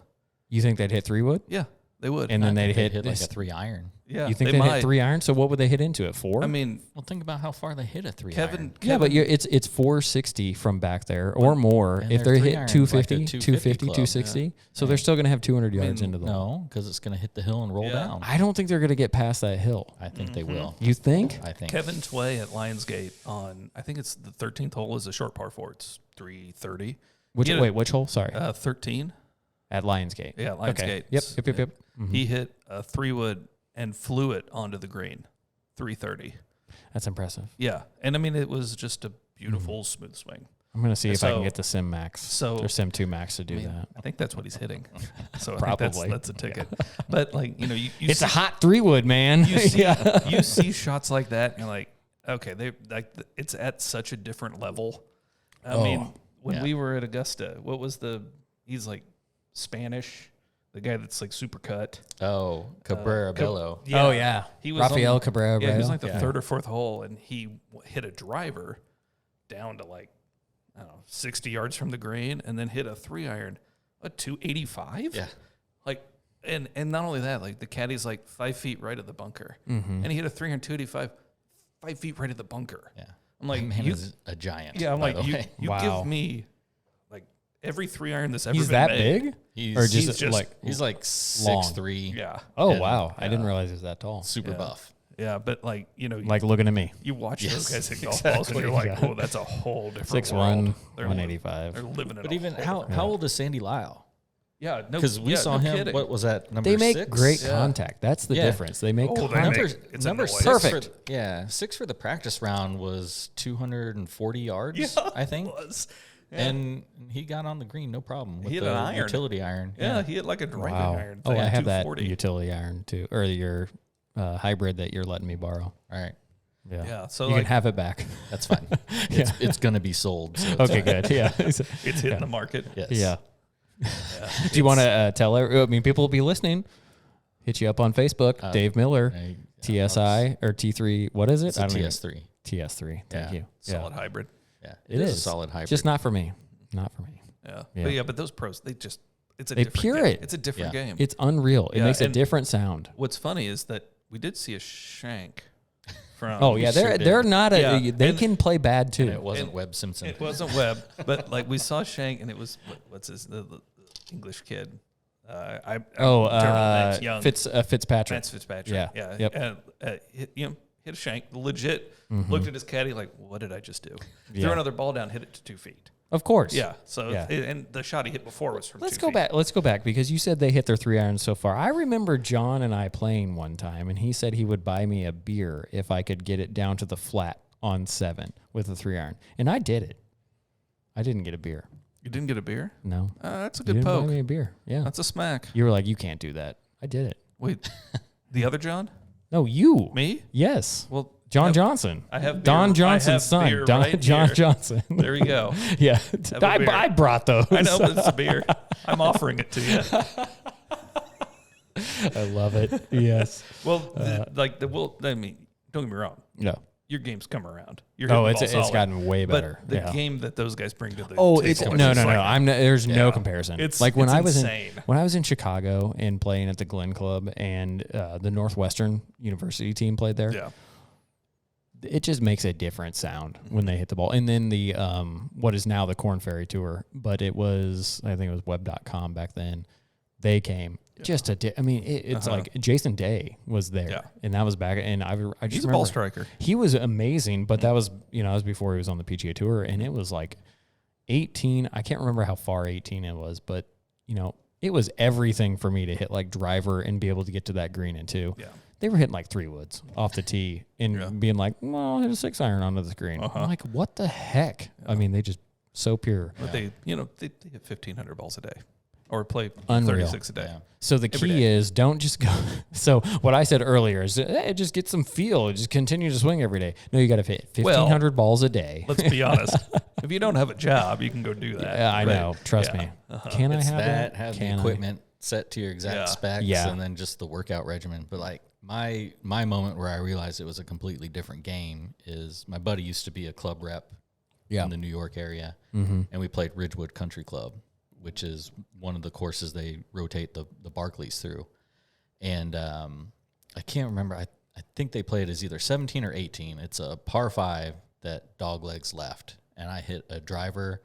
You think they'd hit 3-wood? Yeah, they would. And then they'd They'd hit like a 3-iron. yeah, You think they they'd might. hit 3 iron? So what would they hit into it? 4? I mean, Well, think about how far they hit a 3-iron. Kevin. yeah, but it's 460 from back there or more. and If their they're 3 hit iron's 250, like a 250, 250 club. 260. So they're still going to have 200 yards into the hole. No, because it's going to hit the hill and roll Yeah. down. I don't think they're going to get past that hill. I think they will. You think? I think. Kevin Tway at Lionsgate on, I think it's the 13th hole is a short par 4. It's 330. Which hole? Sorry. 13. At Lionsgate. Yeah, Lionsgate. Okay. Yep. Mm-hmm. He hit a 3-wood and flew it onto the green, 330. That's impressive. Yeah, and I mean it was just a beautiful smooth swing. I'm going to see if I can get the Sim Max or Sim 2 Max to do that. I think that's what he's hitting. So Probably. I think that's a ticket. Yeah. But like, you it's a hot 3-wood, man. You see shots like that and you're like, okay, it's at such a different level. I mean, when we were at Augusta, he's like Spanish, the guy that's like super cut. Oh, Cabrera Bello. He was Rafael Cabrera Bello. He was like the third or fourth hole, and he hit a driver down to like, I don't know, 60 yards from the green, and then hit a 3-iron, a 285. Yeah. Like, and not only that, like the caddy's like 5 feet right of the bunker, and he hit a 300, 285, 5 feet right of the bunker. Yeah. I'm like, man is a giant. Yeah, I'm like, you Wow. give me like every 3-iron that's ever He's been that made. big? He's like 6'3". Yeah. Oh, wow. I didn't realize he was that tall. Super buff. Yeah, but like, like looking at me. you watch those guys hit golf balls and you're like, oh, that's a whole different 6'1", world. 185. They're living in But a even whole how old is Sandy Lyle? Yeah, no, Because we saw him. kidding. What was that? Number They make 6? great contact. That's the difference. They make contact. It's number a noise. 6 Perfect. For, 6 for the practice round was 240 yards, I think. It was. And he got on the green, no problem. With He hit the an iron. utility iron. Yeah, he hit like a driving iron. Oh, I have that 240. utility iron too, or your hybrid that you're letting me borrow. All right. Yeah, so you like, can have it back. That's fine. It's going to be sold. So Okay, good. Yeah. it's hitting the market. Yes. Yeah. Do you want to tell I mean, people will be listening. Hit you up on Facebook, Dave Miller, TSI or T3. What is it? It's a TS3. TS3. Thank you. Solid hybrid. Yeah. It is a solid hybrid. Just not for me. Not for me. Yeah. But those pros, it's a They different pure game. it. It's a different game. It's unreal. It makes a different sound. What's funny is that we did see a shank from. Oh yeah, they're not a. They can play bad too. And it wasn't Webb Simpson. It wasn't Webb, but like we saw Shank, and it was what's his the English kid. Young. Fitzpatrick. Vance Fitzpatrick. Yeah. Yeah. Yep. And, hit a shank, legit. Looked at his caddy like, what did I just do? Yeah. Threw another ball down, hit it to 2 feet. Of course. Yeah. So and the shot he hit before was from. Let's 2 go feet. back. Let's go back because you said they hit their 3-irons so far. I remember John and I playing one time, and he said he would buy me a beer if I could get it down to the flat on 7 with a 3-iron, and I did it. I didn't get a beer. You didn't get a beer? No. That's a You good didn't buy poke. me a beer. Yeah. That's a smack. You were like, you can't do that. I did it. Wait, the other John? No, you. Me? Yes. Well, John Johnson. I have Don beer. Johnson's I have son. beer John here. Johnson. There you go. Yeah. a beer. I brought those. I know, but it's a beer. I'm offering it to you. I love it. Yes. Well, I mean, don't get me wrong. No. Your game's come around. You're It's gotten way better. But the game that those guys bring to the no. like, There's no comparison. It's like when I was insane. when I was in Chicago and playing at the Glen Club, and the Northwestern University team played there. Yeah. It just makes a different sound when they hit the ball. And then the what is now the Corn Ferry Tour, but I think it was web.com back then. They came just it's like Jason Day was there, and that was back. And I just He's a remember ball striker. He was amazing, but that was that was before he was on the PGA Tour, and it was like 18. I can't remember how far 18 it was, but it was everything for me to hit like driver and be able to get to that green in 2. Yeah. They were hitting like 3 woods off the tee and being like, well, I'll hit a 6-iron onto the green. I'm like, what the heck? I mean, they just so pure. But they hit 1,500 balls a day or play Unreal. 36 a day. Yeah. So the key is don't just go. So what I said earlier is just get some feel. Just continue to swing every day. No, you got to hit 1,500 balls a day. Let's be honest. If you don't have a job, you can go do that. Yeah, I know. Trust me. Can I have that? Have the equipment set to your exact specs, Yeah. and then just the workout regimen. But like my moment where I realized it was a completely different game is my buddy used to be a club rep in the New York area, and we played Ridgewood Country Club, which is one of the courses they rotate the Barclays through. And I can't remember. I think they played as either 17 or 18. It's a par 5 that dog legs left. And I hit a driver,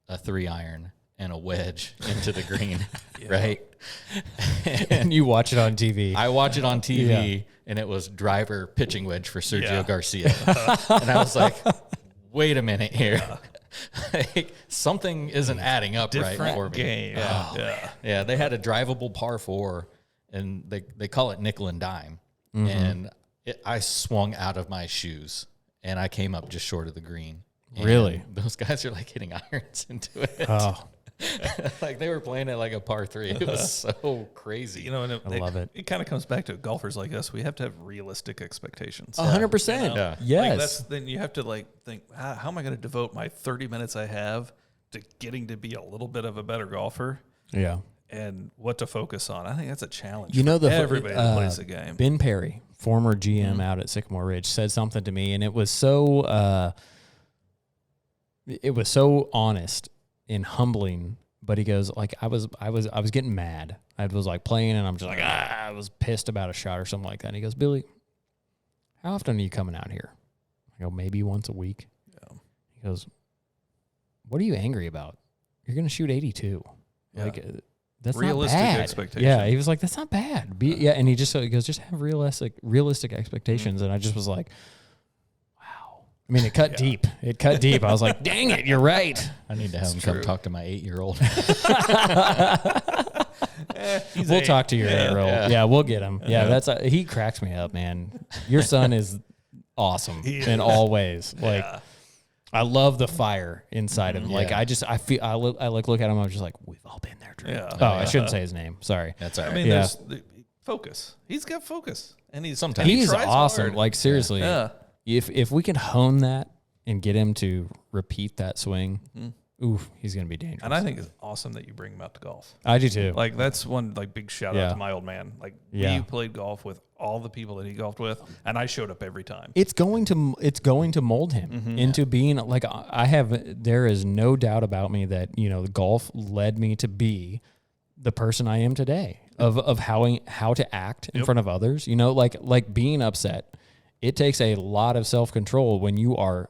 a 3-iron, and a wedge into the green, right? And you watch it on TV. I watch it on TV, and it was driver pitching wedge for Sergio Garcia. And I was like, wait a minute here. Like, something isn't adding up right for me. Game. Yeah, they had a drivable par 4, and they call it nickel and dime. And I swung out of my shoes, and I came up just short of the green. Really? Those guys are like hitting irons into it. Oh, Like they were playing it like a par 3. It was so crazy. You know, and I love it. It kind of comes back to golfers like us. We have to have realistic expectations. 100%. You know? Yeah. Yes. Then you have to like think, how am I going to devote my 30 minutes I have to getting to be a little bit of a better golfer? Yeah. And what to focus on. I think that's a challenge. You know, everybody that plays the game. Ben Perry, former GM out at Sycamore Ridge, said something to me, and it was so honest and humbling. But he goes, like, I was getting mad. I was like playing, and I'm just like, I was pissed about a shot or something like that. And he goes, Billy, how often are you coming out here? I go, maybe once a week. Yeah. He goes, what are you angry about? You're gonna shoot 82. Yeah. Like. That's realistic not bad. Expectation. Yeah, he was like, "That's not bad." And he goes, "Just have realistic expectations." And I just was like, "Wow." I mean, it cut deep. It cut deep. I was like, "Dang it, you're right." I need to have him come talk to my 8-year-old. We'll talk to your 8-year-old. Yeah, we'll get him. Yeah, he cracks me up, man. Your son is awesome in all ways. Like. I love the fire inside of him. Like I look at him. I'm just like, we've all been there, Drew. Yeah. Oh, I shouldn't say his name. Sorry. That's all right. I mean, there's focus. He's got focus, and he's awesome. hard. Like seriously, if we can hone that and get him to repeat that swing, he's gonna be dangerous. And I think it's awesome that you bring him out to golf. I do too. Like that's one big shout out to my old man. Like we played golf with all the people that he golfed with, and I showed up every time. It's going to mold him into being like there is no doubt about me that golf led me to be the person I am today of how to act in front of others. Like being upset. It takes a lot of self-control when you are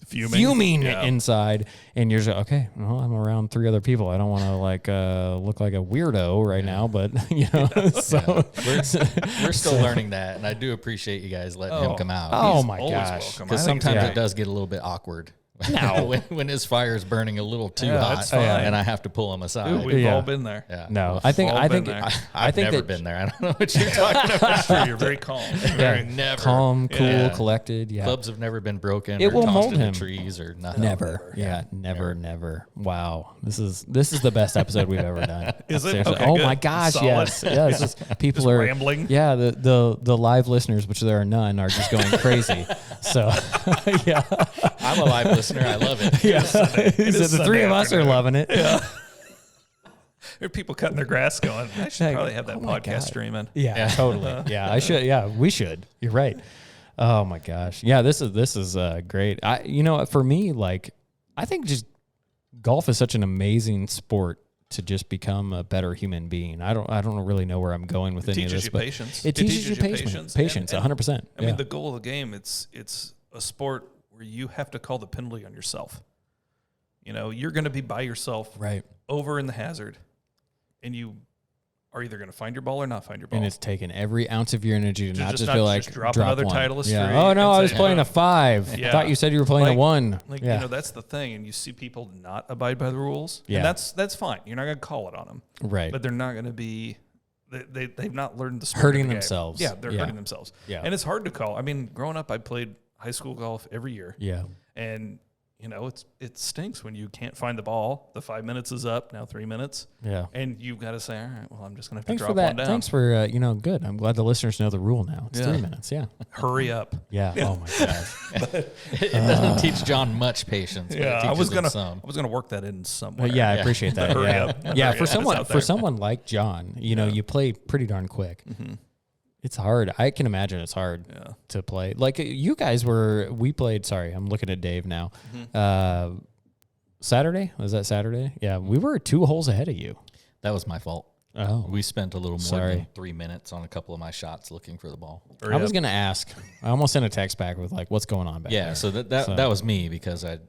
fuming inside, and you're just okay. Well, I'm around 3 other people. I don't want to look like a weirdo right now, but so we're still learning that, and I do appreciate you guys letting him come out. Oh my gosh, because sometimes it does get a little bit awkward. No, when his fire is burning a little too hot, and I have to pull him aside. Dude, we've all been there. Yeah. No, I think I've never been there. I don't know what you're talking about. You're very calm. Never calm, cool, collected. Yeah, clubs have never been broken. It will mold him. Trees or nothing. Never. Never. Wow, this is the best episode we've ever done. Is it? Okay, oh good. my gosh, Solid. yes. People just are rambling. Yeah, the live listeners, which there are none, are just going crazy. So, yeah, I'm a live listener. I love it. Yeah, the 3 of us are loving it. Yeah. There are people cutting their grass going, I should probably have that podcast streaming. Yeah, totally. Yeah, I should. Yeah, we should. You're right. Oh my gosh. Yeah, this is great. For me, like, I think just golf is such an amazing sport to just become a better human being. I don't really know where I'm going with any of this, but patience. It teaches you patience. Patience, 100%. I mean, the goal of the game, it's a sport where you have to call the penalty on yourself. You're going to be by yourself, right, over in the hazard, and you are either going to find your ball or not find your ball. And it's taking every ounce of your energy to not just feel like drop another one. Titleist Yeah. streak. Oh no, I was playing a 5. I thought you said you were playing a 1. That's the thing, and you see people not abide by the rules. Yeah, and that's fine. You're not going to call it on them, right? But they're not going to be. They've not learned the sport hurting of the themselves. Yeah, they're hurting themselves. Yeah, and it's hard to call. I mean, growing up, I played high school golf every year. Yeah, and it stinks when you can't find the ball. The 5 minutes is up, now 3 minutes. Yeah. And you've got to say, all right, well, I'm just going to have Thanks to drop for that. one down. Thanks for, good. I'm glad the listeners know the rule now. It's 3 minutes. Yeah. Hurry up. Yeah. Oh my gosh. It doesn't teach John much patience. But it teaches him some. I was gonna work that in somewhere. Yeah, I appreciate that. Hurry yeah. up. Yeah. For someone like John, you play pretty darn quick. Mm-hmm. It's hard. I can imagine it's hard to play. Like you guys we played, sorry, I'm looking at Dave now. Mm-hmm. Saturday? Was that Saturday? Yeah. We were 2 holes ahead of you. That was my fault. Oh. We spent a little more than 3 minutes on a couple of my shots looking for the ball. I was going to ask. I almost sent a text back with like, what's going on back there? So that was me because I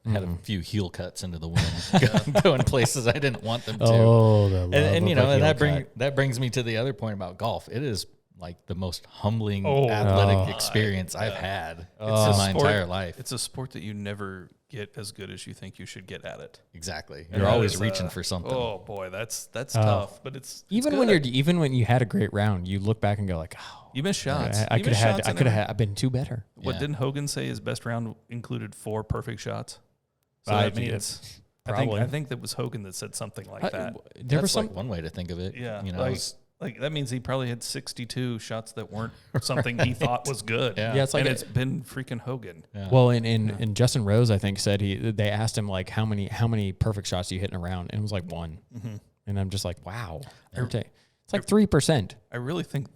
had a few heel cuts into the wind going places I didn't want them to. Oh, the love and that brings me to the other point about golf. It is like the most humbling athletic experience I've had in my entire life. It's a sport that you never get as good as you think you should get at it. Exactly. You're always reaching for something. Oh boy, that's tough, but it's when you had a great round, you look back and go like, oh, You missed shots. I could have been two better. What didn't Hogan say his best round included 4 perfect shots? So that means I think that was Hogan that said something like that. There was one way to think of it. Yeah, like that means he probably had 62 shots that weren't something he thought was good. Yeah, it's like it's been freaking Hogan. Yeah. Well, and Justin Rose, I think, said they asked him like how many perfect shots do you hit in a round, and it was like 1. Mm-hmm. And I'm just like, wow, it's like 3%. I really think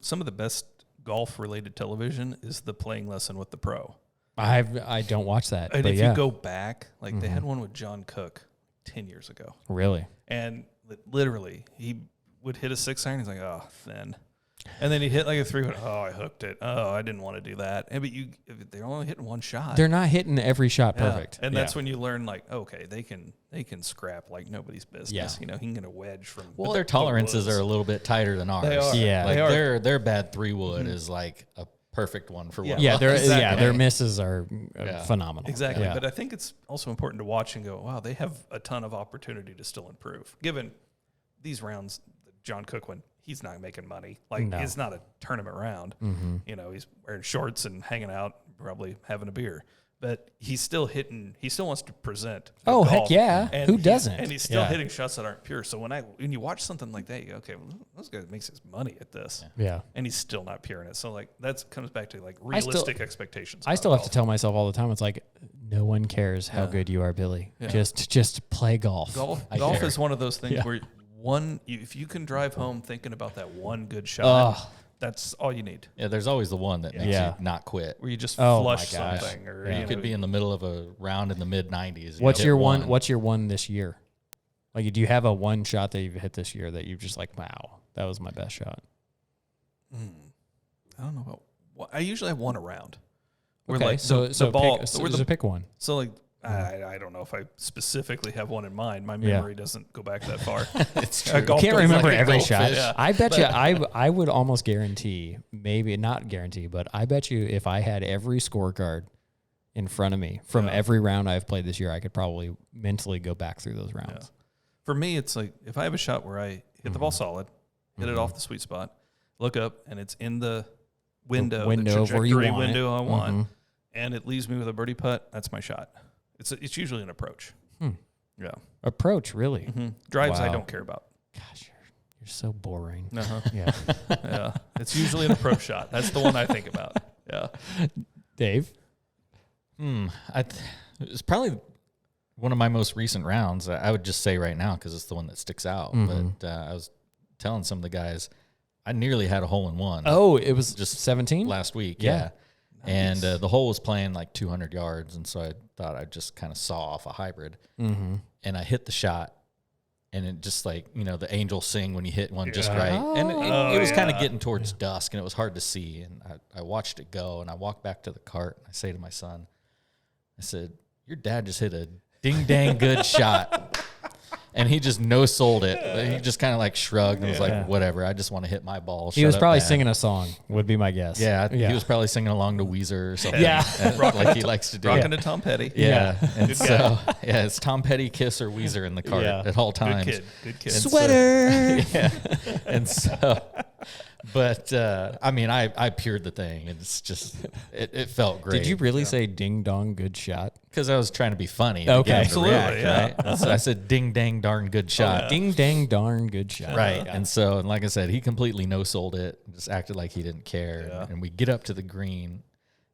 some of the best golf related television is the playing lesson with the pro. I don't watch that. And if you go back, like they had one with John Cook 10 years ago. Really? And literally, he would hit a 6-iron. He's like, oh, thin. And then he hit like a 3-wood. Oh, I hooked it. Oh, I didn't want to do that. And but they're only hitting one shot. They're not hitting every shot perfect. And that's when you learn, like, okay, they can scrap like nobody's business. Yeah. You know, he can get a wedge from. Well, their tolerances are a little bit tighter than ours. They are. Yeah, like their bad 3-wood is like a perfect one for what. Yeah, their misses are phenomenal. Exactly. Yeah. But I think it's also important to watch and go, wow, they have a ton of opportunity to still improve. Given these rounds, John Cook one, he's not making money. Like it's not a tournament round. Mm-hmm. You know, he's wearing shorts and hanging out, probably having a beer. But he's still hitting. He still wants to present. Oh, heck yeah! And who doesn't? And he's still hitting shots that aren't pure. So when you watch something like that, you go, okay, well, this guy makes his money at this. Yeah. And he's still not pure in it. So like that comes back to like realistic expectations. I still have to tell myself all the time. It's like no one cares how good you are, Billy. Yeah. Just play golf. Golf is one of those things where if you can drive home thinking about that one good shot. That's all you need. Yeah, there's always the one that makes you not quit. Where you just flush something, or you could be in the middle of a round in the mid-90s. What's your one? What's your one this year? Like, do you have a one shot that you've hit this year that you've just like, wow, that was my best shot? I don't know about. I usually have one a round. Okay, like the ball. Pick one. So like. I don't know if I specifically have one in mind. My memory doesn't go back that far. It's true. I can't remember every shot. Yeah. I bet you I would almost guarantee, maybe not guarantee, but I bet you if I had every scorecard in front of me from every round I've played this year, I could probably mentally go back through those rounds. Yeah. For me, it's like if I have a shot where I hit the ball solid, hit it off the sweet spot, look up, and it's in the window where you want window I want, and it leaves me with a birdie putt, that's my shot. It's usually an approach. Yeah. Approach, really? Mm-hmm. Drives, I don't care about. Gosh, you're so boring. Uh-huh. Yeah. Yeah. It's usually an approach shot. That's the one I think about. Yeah. Dave? It's probably one of my most recent rounds. I would just say right now because it's the one that sticks out. Mm-hmm. But I was telling some of the guys, I nearly had a hole in one. Oh, it was just 17? Last week, yeah. Nice. And the hole was playing like 200 yards, and so I thought I'd just kind of saw off a hybrid. Mm-hmm. And I hit the shot, and it just like, you know, the angels sing when you hit one just right. And it was kind of getting towards dusk, and it was hard to see. And I watched it go, and I walked back to the cart, and I say to my son, I said, your dad just hit a ding-dang good shot. And he just no-sold it. He just kind of like shrugged and was like, whatever, I just want to hit my ball. He was probably singing a song, would be my guess. Yeah, he was probably singing along to Weezer or something. Yeah. Like he likes to do. Rocking to Tom Petty. Yeah. And so, it's Tom Petty, Kiss, or Weezer in the cart at all times. Good kid. Sweater. And so, but, I mean, I pured the thing. It's just, it felt great. Did you really say ding-dong good shot? Because I was trying to be funny. Okay. Absolutely, react, right? So I said ding-dang darn good shot. Ding-dang darn good shot. Right. And so, and like I said, he completely no-sold it, just acted like he didn't care. Yeah. And we get up to the green,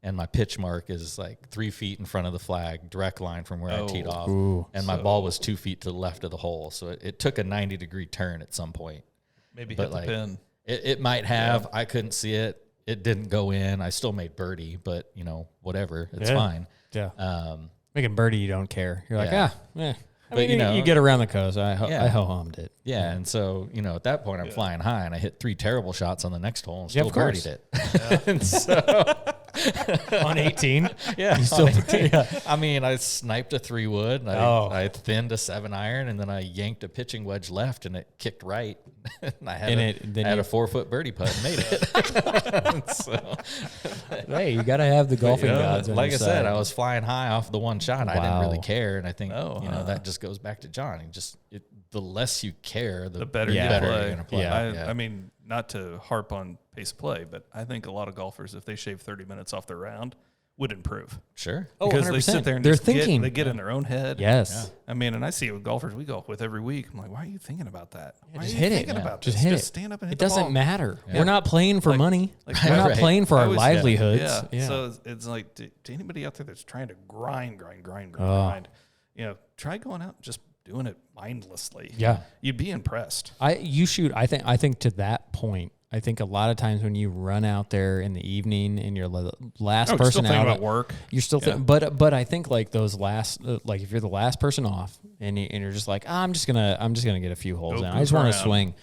and my pitch mark is like 3 feet in front of the flag, direct line from where I teed off. Ooh. And my ball was 2 feet to the left of the hole. So it took a 90-degree turn at some point. Maybe hit the pin. It might have. I couldn't see it. It didn't go in. I still made birdie, but, you know, whatever. It's fine. Yeah. Making birdie, you don't care. You're like, I but mean, you know, you get around the coast. I ho-hummed it. Yeah, and so, you know, at that point, I'm flying high, and I hit 3 terrible shots on the next hole and still birdied it. And so on 18, you still 18. I mean, I sniped a 3-wood, and I thinned a 7-iron, and then I yanked a pitching wedge left, and it kicked right. And I had a 4-foot birdie putt and made it. So, hey, you got to have the golfing gods. Like I said, I was flying high off the one shot. Wow. I didn't really care, and I think you know that just goes back to John. the less you care, the better you you're going to play. Yeah. I mean, not to harp on pace of play, but I think a lot of golfers, if they shave 30 minutes off their round, would improve. Sure. Because they sit there and they're thinking. they get in their own head. Yes. Yeah. I mean, and I see it with golfers we golf with every week. I'm like, why are you thinking about that? Why just are you hit thinking it. about Just this? hit Just it. stand up and hit It the ball. doesn't matter. Yeah. We're not playing for money. We're not playing for our livelihoods. Yeah. So it's like, to anybody out there that's trying to grind, try going out and just doing it mindlessly. Yeah. You'd be impressed. I think to that point, I think a lot of times when you run out there in the evening and you're the last person out about work, you're still thinking, but I think like those last, like if you're the last person off and you're just like, I'm just gonna get a few holes in. I just want to swing.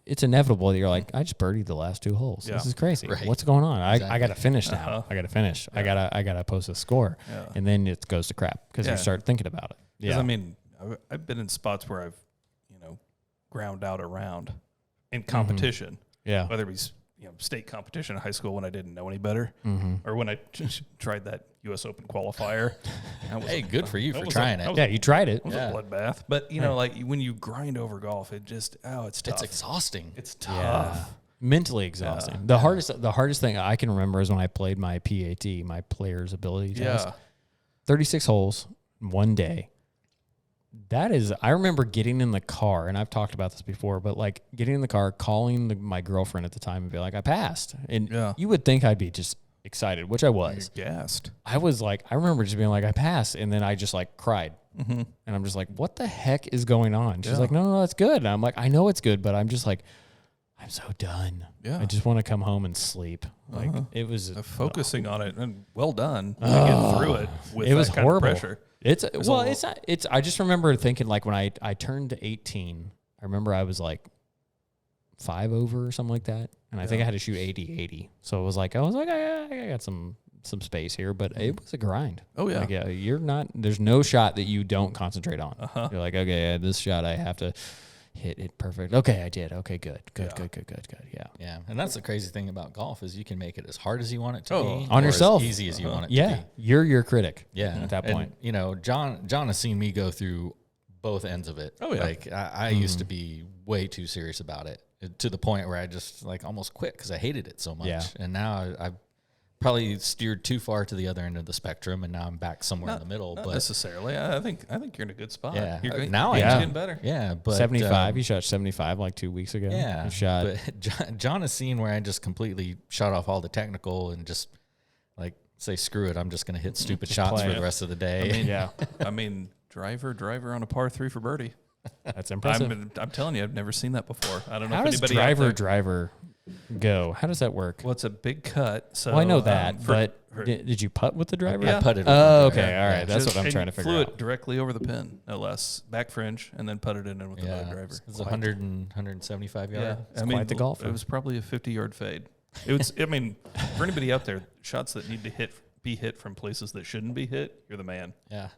It's inevitable that you're like, I just birdied the last 2 holes. This is crazy. Right. What's going on? Exactly. I got to finish now. I got to finish. Yeah. I gotta post a score, and then it goes to crap because you start thinking about it. Yeah. I mean, I've been in spots where I've ground out a round in competition. Yeah. Whether it be state competition in high school when I didn't know any better, or when I tried that U.S. Open qualifier. Hey, good for you for trying it. Yeah, you tried it. It was a bloodbath. But like when you grind over golf, it just it's tough. It's exhausting. It's tough. Yeah. Mentally exhausting. The hardest thing I can remember is when I played my PAT, my player's ability test. 36 holes, 1 day. I remember getting in the car, and I've talked about this before, but like getting in the car, calling my girlfriend at the time and be like, I passed. And you would think I'd be just excited, which I was. You're gassed. I was like, I remember just being like, I passed. And then I just like cried. And I'm just like, what the heck is going on? She's like, no, that's good. And I'm like, I know it's good, but I'm just like, I'm so done. Yeah. I just want to come home and sleep. Like it was focusing on it, and well done to get through it with was that horrible. kind of pressure. I just remember thinking like when I turned 18, I remember I was like 5 over or something like that. And I think I had to shoot 80. So I was like, I got some space here, but it was a grind. Oh yeah. Like, there's no shot that you don't concentrate on. You're like, okay, this shot I have to hit it perfect. Okay, I did. Okay, good. Yeah. Yeah. And that's the crazy thing about golf is you can make it as hard as you want it to be. On yourself. As easy as you want it to be. You're your critic. Yeah. At that point. John has seen me go through both ends of it. Oh yeah. Like I used to be way too serious about it to the point where I just like almost quit because I hated it so much. Yeah. And now I've probably steered too far to the other end of the spectrum, and now I'm back somewhere in the middle. Not necessarily. I think you're in a good spot. Yeah. You're now I'm getting better. Yeah, but 75. You shot 75 like 2 weeks ago. Yeah. You shot. But John has seen where I just completely shut off all the technical and just like say screw it. I'm just going to hit stupid shots for the rest of the day. I mean, driver on a par 3 for birdie. That's impressive. I'm telling you, I've never seen that before. I don't know. How if does anybody driver go? How does that work? Well, it's a big cut. So I know that, but did you putt with the driver? I putted with the driver. All right. That's what I'm trying to figure out. Flew out. it directly over the pin, no less. Back fringe, and then putted it in with the driver. It's 175 yards. It's quite the golfer. It was probably a 50-yard fade. It was. I mean, for anybody out there, shots that need to be hit from places that shouldn't be hit, you're the man. Yeah.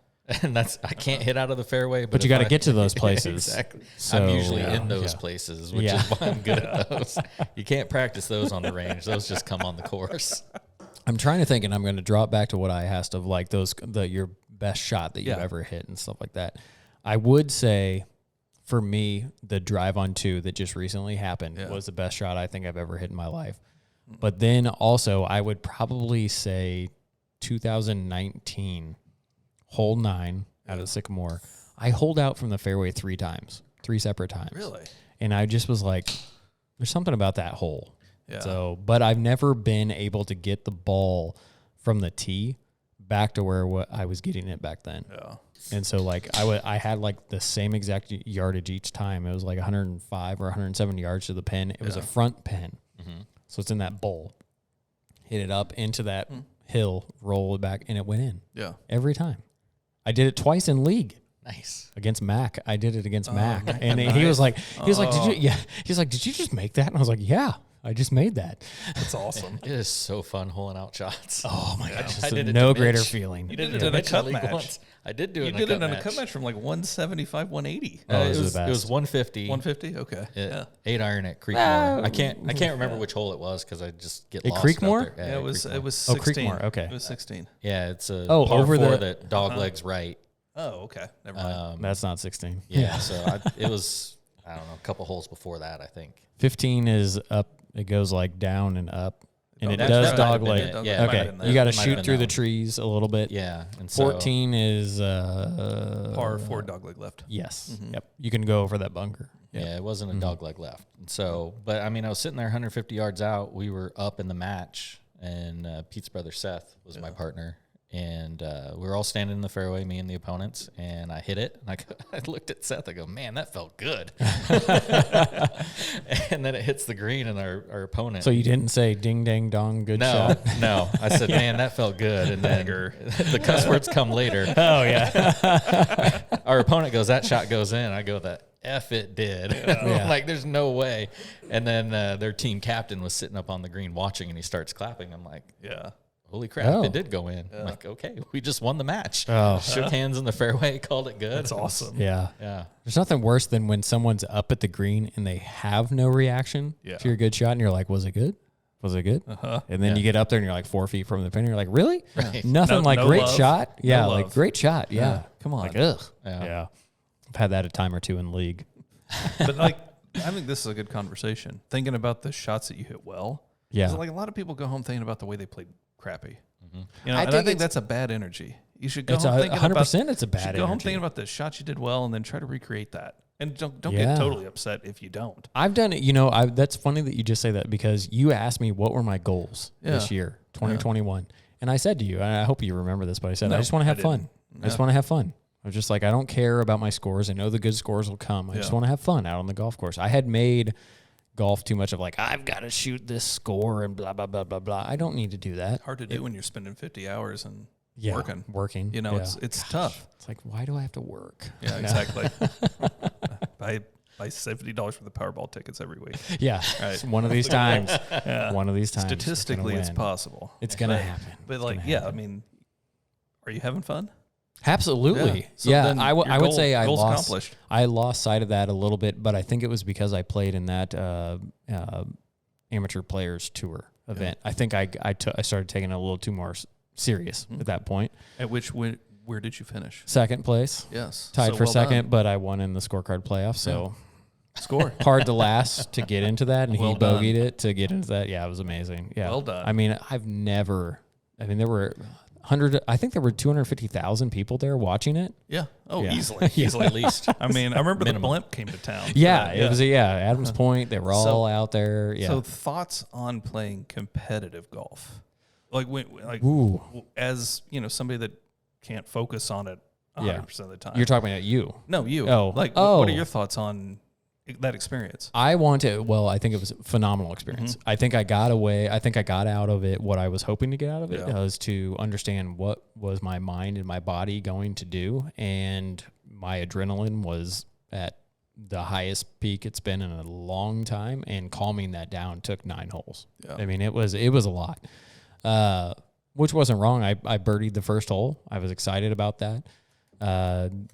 And I can't hit out of the fairway, but you got to get to those places. Exactly. So, I'm usually in those places, which is why I'm good at those. You can't practice those on the range; those just come on the course. I'm trying to think, and I'm going to draw it back to what I asked of like your best shot that you've ever hit and stuff like that. I would say, for me, the drive on 2 that just recently happened was the best shot I think I've ever hit in my life. But then also, I would probably say 2019. Hole 9 out of Sycamore. I holed out from the fairway 3 separate times. Really? And I just was like, there's something about that hole. Yeah. So, but I've never been able to get the ball from the tee back to where I was getting it back then. Yeah. And so like I had like the same exact yardage each time. It was like 105 or 107 yards to the pin. It was a front pin. Mm-hmm. So it's in that bowl. Hit it up into that hill, roll it back, and it went in. Yeah. Every time. I did it twice in league. Nice. Against Mac. I did it against Mac. And he was like, did you just make that? And I was like, yeah, I just made that. That's awesome. It is so fun holing out shots. Oh my gosh. I did it no greater feeling. You did it in a cup match. Once. I did do it in a cup match. You did it in a cup match from like 175, 180. It was 150. 150? Okay. 8 iron at Creekmore. I can't remember which hole it was because I just get lost. Creekmore? Yeah, it was 16. Creekmore, okay. It was 16. Yeah, it's a over par 4 that dog legs right. Oh, okay. Never mind. That's not 16. Yeah. So it was, I don't know, a couple holes before that, I think. 15 is up. It goes like down and up. And it does dog leg. Yeah. Okay. You got to shoot through the trees a little bit. Yeah. And 14 is par 4 dog leg left. Yes. Mm-hmm. Yep. You can go over that bunker. Yeah, it wasn't a dog leg left. And so, but I mean, I was sitting there 150 yards out. We were up in the match, and Pete's brother Seth was my partner. And we were all standing in the fairway, me and the opponents, and I hit it. And I looked at Seth. I go, man, that felt good. And then it hits the green, and our opponent. So you didn't say ding, dang, dong, good shot? No. I said, man, that felt good. And then the cuss words come later. Oh, yeah. Our opponent goes, that shot goes in. I go, that F it did. I'm like, there's no way. And then their team captain was sitting up on the green watching, and he starts clapping. I'm like, yeah. Holy crap, it did go in. I'm like, okay, we just won the match. Shook hands in the fairway, called it good. That's awesome. Yeah. There's nothing worse than when someone's up at the green and they have no reaction to your good shot, and you're like, was it good? Was it good? And then you get up there and you're like 4 feet from the pin, and you're like, really? Right. Nothing like great love. Shot? Yeah, no like great shot. Yeah. Come on. Like, ugh. Yeah. I've had that a time or two in league. But like, I think this is a good conversation. Thinking about the shots that you hit well. Yeah. Like a lot of people go home thinking about the way they played crappy. Mm-hmm. You know, I think that's a bad energy. You should go home thinking 100%. It's a bad energy. Go home thinking about the shots you did well, and then try to recreate that. And don't get totally upset if you don't. I've done it. You know, that's funny that you just say that, because you asked me what were my goals this year, 2021, and I said to you, and I hope you remember this, but I said I just want to have fun. I just want to have fun. I was just like, I don't care about my scores. I know the good scores will come. I just want to have fun out on the golf course. I had made golf too much of like, I've got to shoot this score and blah, blah, blah, blah, blah. I don't need to do that. Hard to do when you're spending 50 hours and working. You know, it's tough. It's like, why do I have to work? Yeah, exactly. Buy $70 for the Powerball tickets every week. Yeah. Right. One of these times. One of these times. Statistically, it's possible. It's going to happen. But like, I mean, are you having fun? Absolutely. Yeah. So I would say I lost sight of that a little bit, but I think it was because I played in that amateur players tour event. I think I started taking it a little too more serious at that point. At where did you finish? Second place. Yes. Tied for second, but I won in the scorecard playoff. So score. Hard to last to get into that, and he bogeyed it to get into that. Yeah, it was amazing. Yeah. Well done. I mean, there were 250,000 people there watching it. Yeah. Oh, easily. Easily at least. I mean, I remember the blimp came to town. Yeah. It was Adams Point. They were all out there. Yeah. So thoughts on playing competitive golf? As, you know, somebody that can't focus on it 100% of the time. You're talking about you. No, you. Oh. What are your thoughts on that experience? I think it was a phenomenal experience. I think I got out of it what I was hoping to get out of it, was to understand what was my mind and my body going to do, and my adrenaline was at the highest peak it's been in a long time, and calming that down took 9 holes. Yeah. I mean, it was a lot, which wasn't wrong. I birdied the first hole. I was excited about that.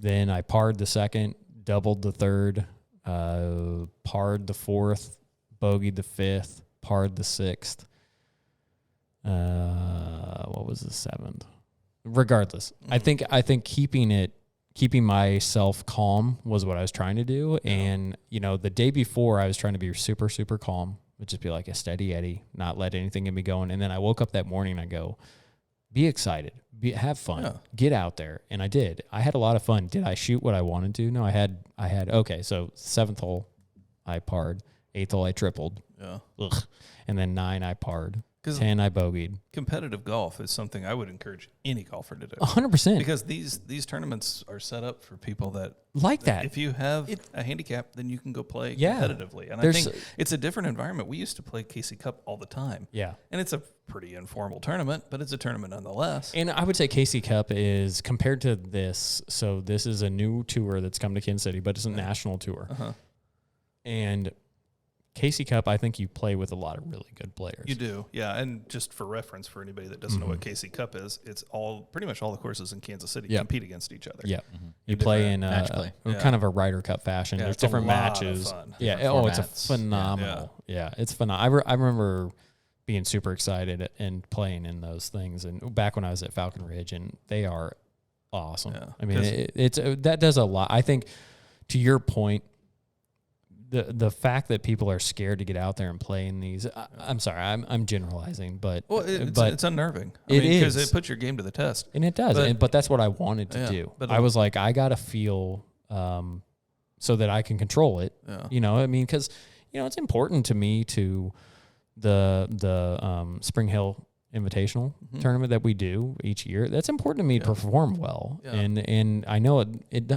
Then I parred the second, doubled the third, parred the fourth, bogeyed the fifth, parred the sixth. What was the seventh? Regardless, I think keeping myself calm was what I was trying to do. And, you know, the day before I was trying to be super, super calm, would just be like a steady Eddie, not let anything get me going. And then I woke up that morning and I go, be excited, have fun, get out there. And I did. I had a lot of fun. Did I shoot what I wanted to? No, I had, okay. So 7th hole I parred, 8th hole I tripled. Yeah. Ugh. And then 9 I parred. 10 I bogeyed. Competitive golf is something I would encourage any golfer to do. 100%. Because these tournaments are set up for people that like that. If you have a handicap, then you can go play competitively. And I think it's a different environment. We used to play Casey Cup all the time. Yeah. And it's a pretty informal tournament, but it's a tournament nonetheless. And I would say Casey Cup is, compared to this, so this is a new tour that's come to Kansas City, but it's a national tour. And Casey Cup, I think you play with a lot of really good players. You do, yeah. And just for reference, for anybody that doesn't know what Casey Cup is, it's pretty much all the courses in Kansas City compete against each other. Yeah, you play in kind of a Ryder Cup fashion. There's different matches. Yeah, it's a phenomenal. Yeah, it's phenomenal. I remember being super excited and playing in those things. And back when I was at Falcon Ridge, and they are awesome. Yeah. I mean, it's that does a lot. I think, to your point, the fact that people are scared to get out there and play in these. I'm sorry, I'm generalizing, but it's unnerving. Because it puts your game to the test, and it does. But that's what I wanted to do. But I was like, I gotta feel so that I can control it. Yeah. You know, I mean, because it's important to me to the Spring Hill Invitational tournament that we do each year. That's important to me to perform well. Yeah. And I know it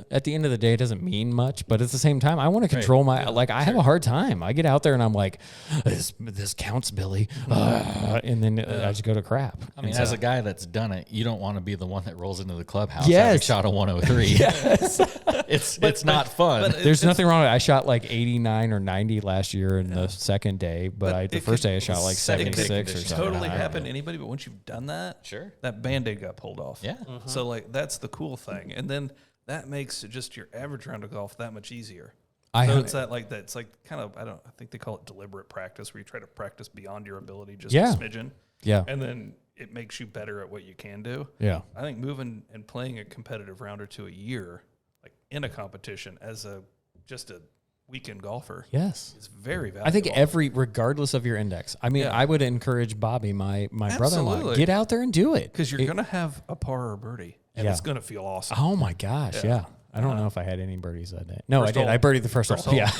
at the end of the day, it doesn't mean much, but at the same time, I want to control my, I have a hard time. I get out there and I'm like, this counts, Billy. And then I just go to crap. I mean, as a guy that's done it, you don't want to be the one that rolls into the clubhouse having shot a 103. Yes. It's not fun. But there's nothing wrong with it. I shot like 89 or 90 last year in the second day, but the first day I shot like 76 or something. Totally happen to anybody, but once you've done that, sure, that Band-Aid got pulled off. Yeah. Mm-hmm. So that's the cool thing. And then that makes just your average round of golf that much easier. It's kind of, I think they call it deliberate practice, where you try to practice beyond your ability just a smidgen. Yeah. And then it makes you better at what you can do. Yeah. I think moving and playing a competitive round or two a year, like in a competition as just a weekend golfer, yes, is very valuable. I think regardless of your index. I mean, I would encourage Bobby, my brother-in-law, get out there and do it, because you're gonna have a par or a birdie, and it's gonna feel awesome. Oh my gosh, yeah. I don't know if I had any birdies that day. No, I did. I birdied the first hole. Yeah,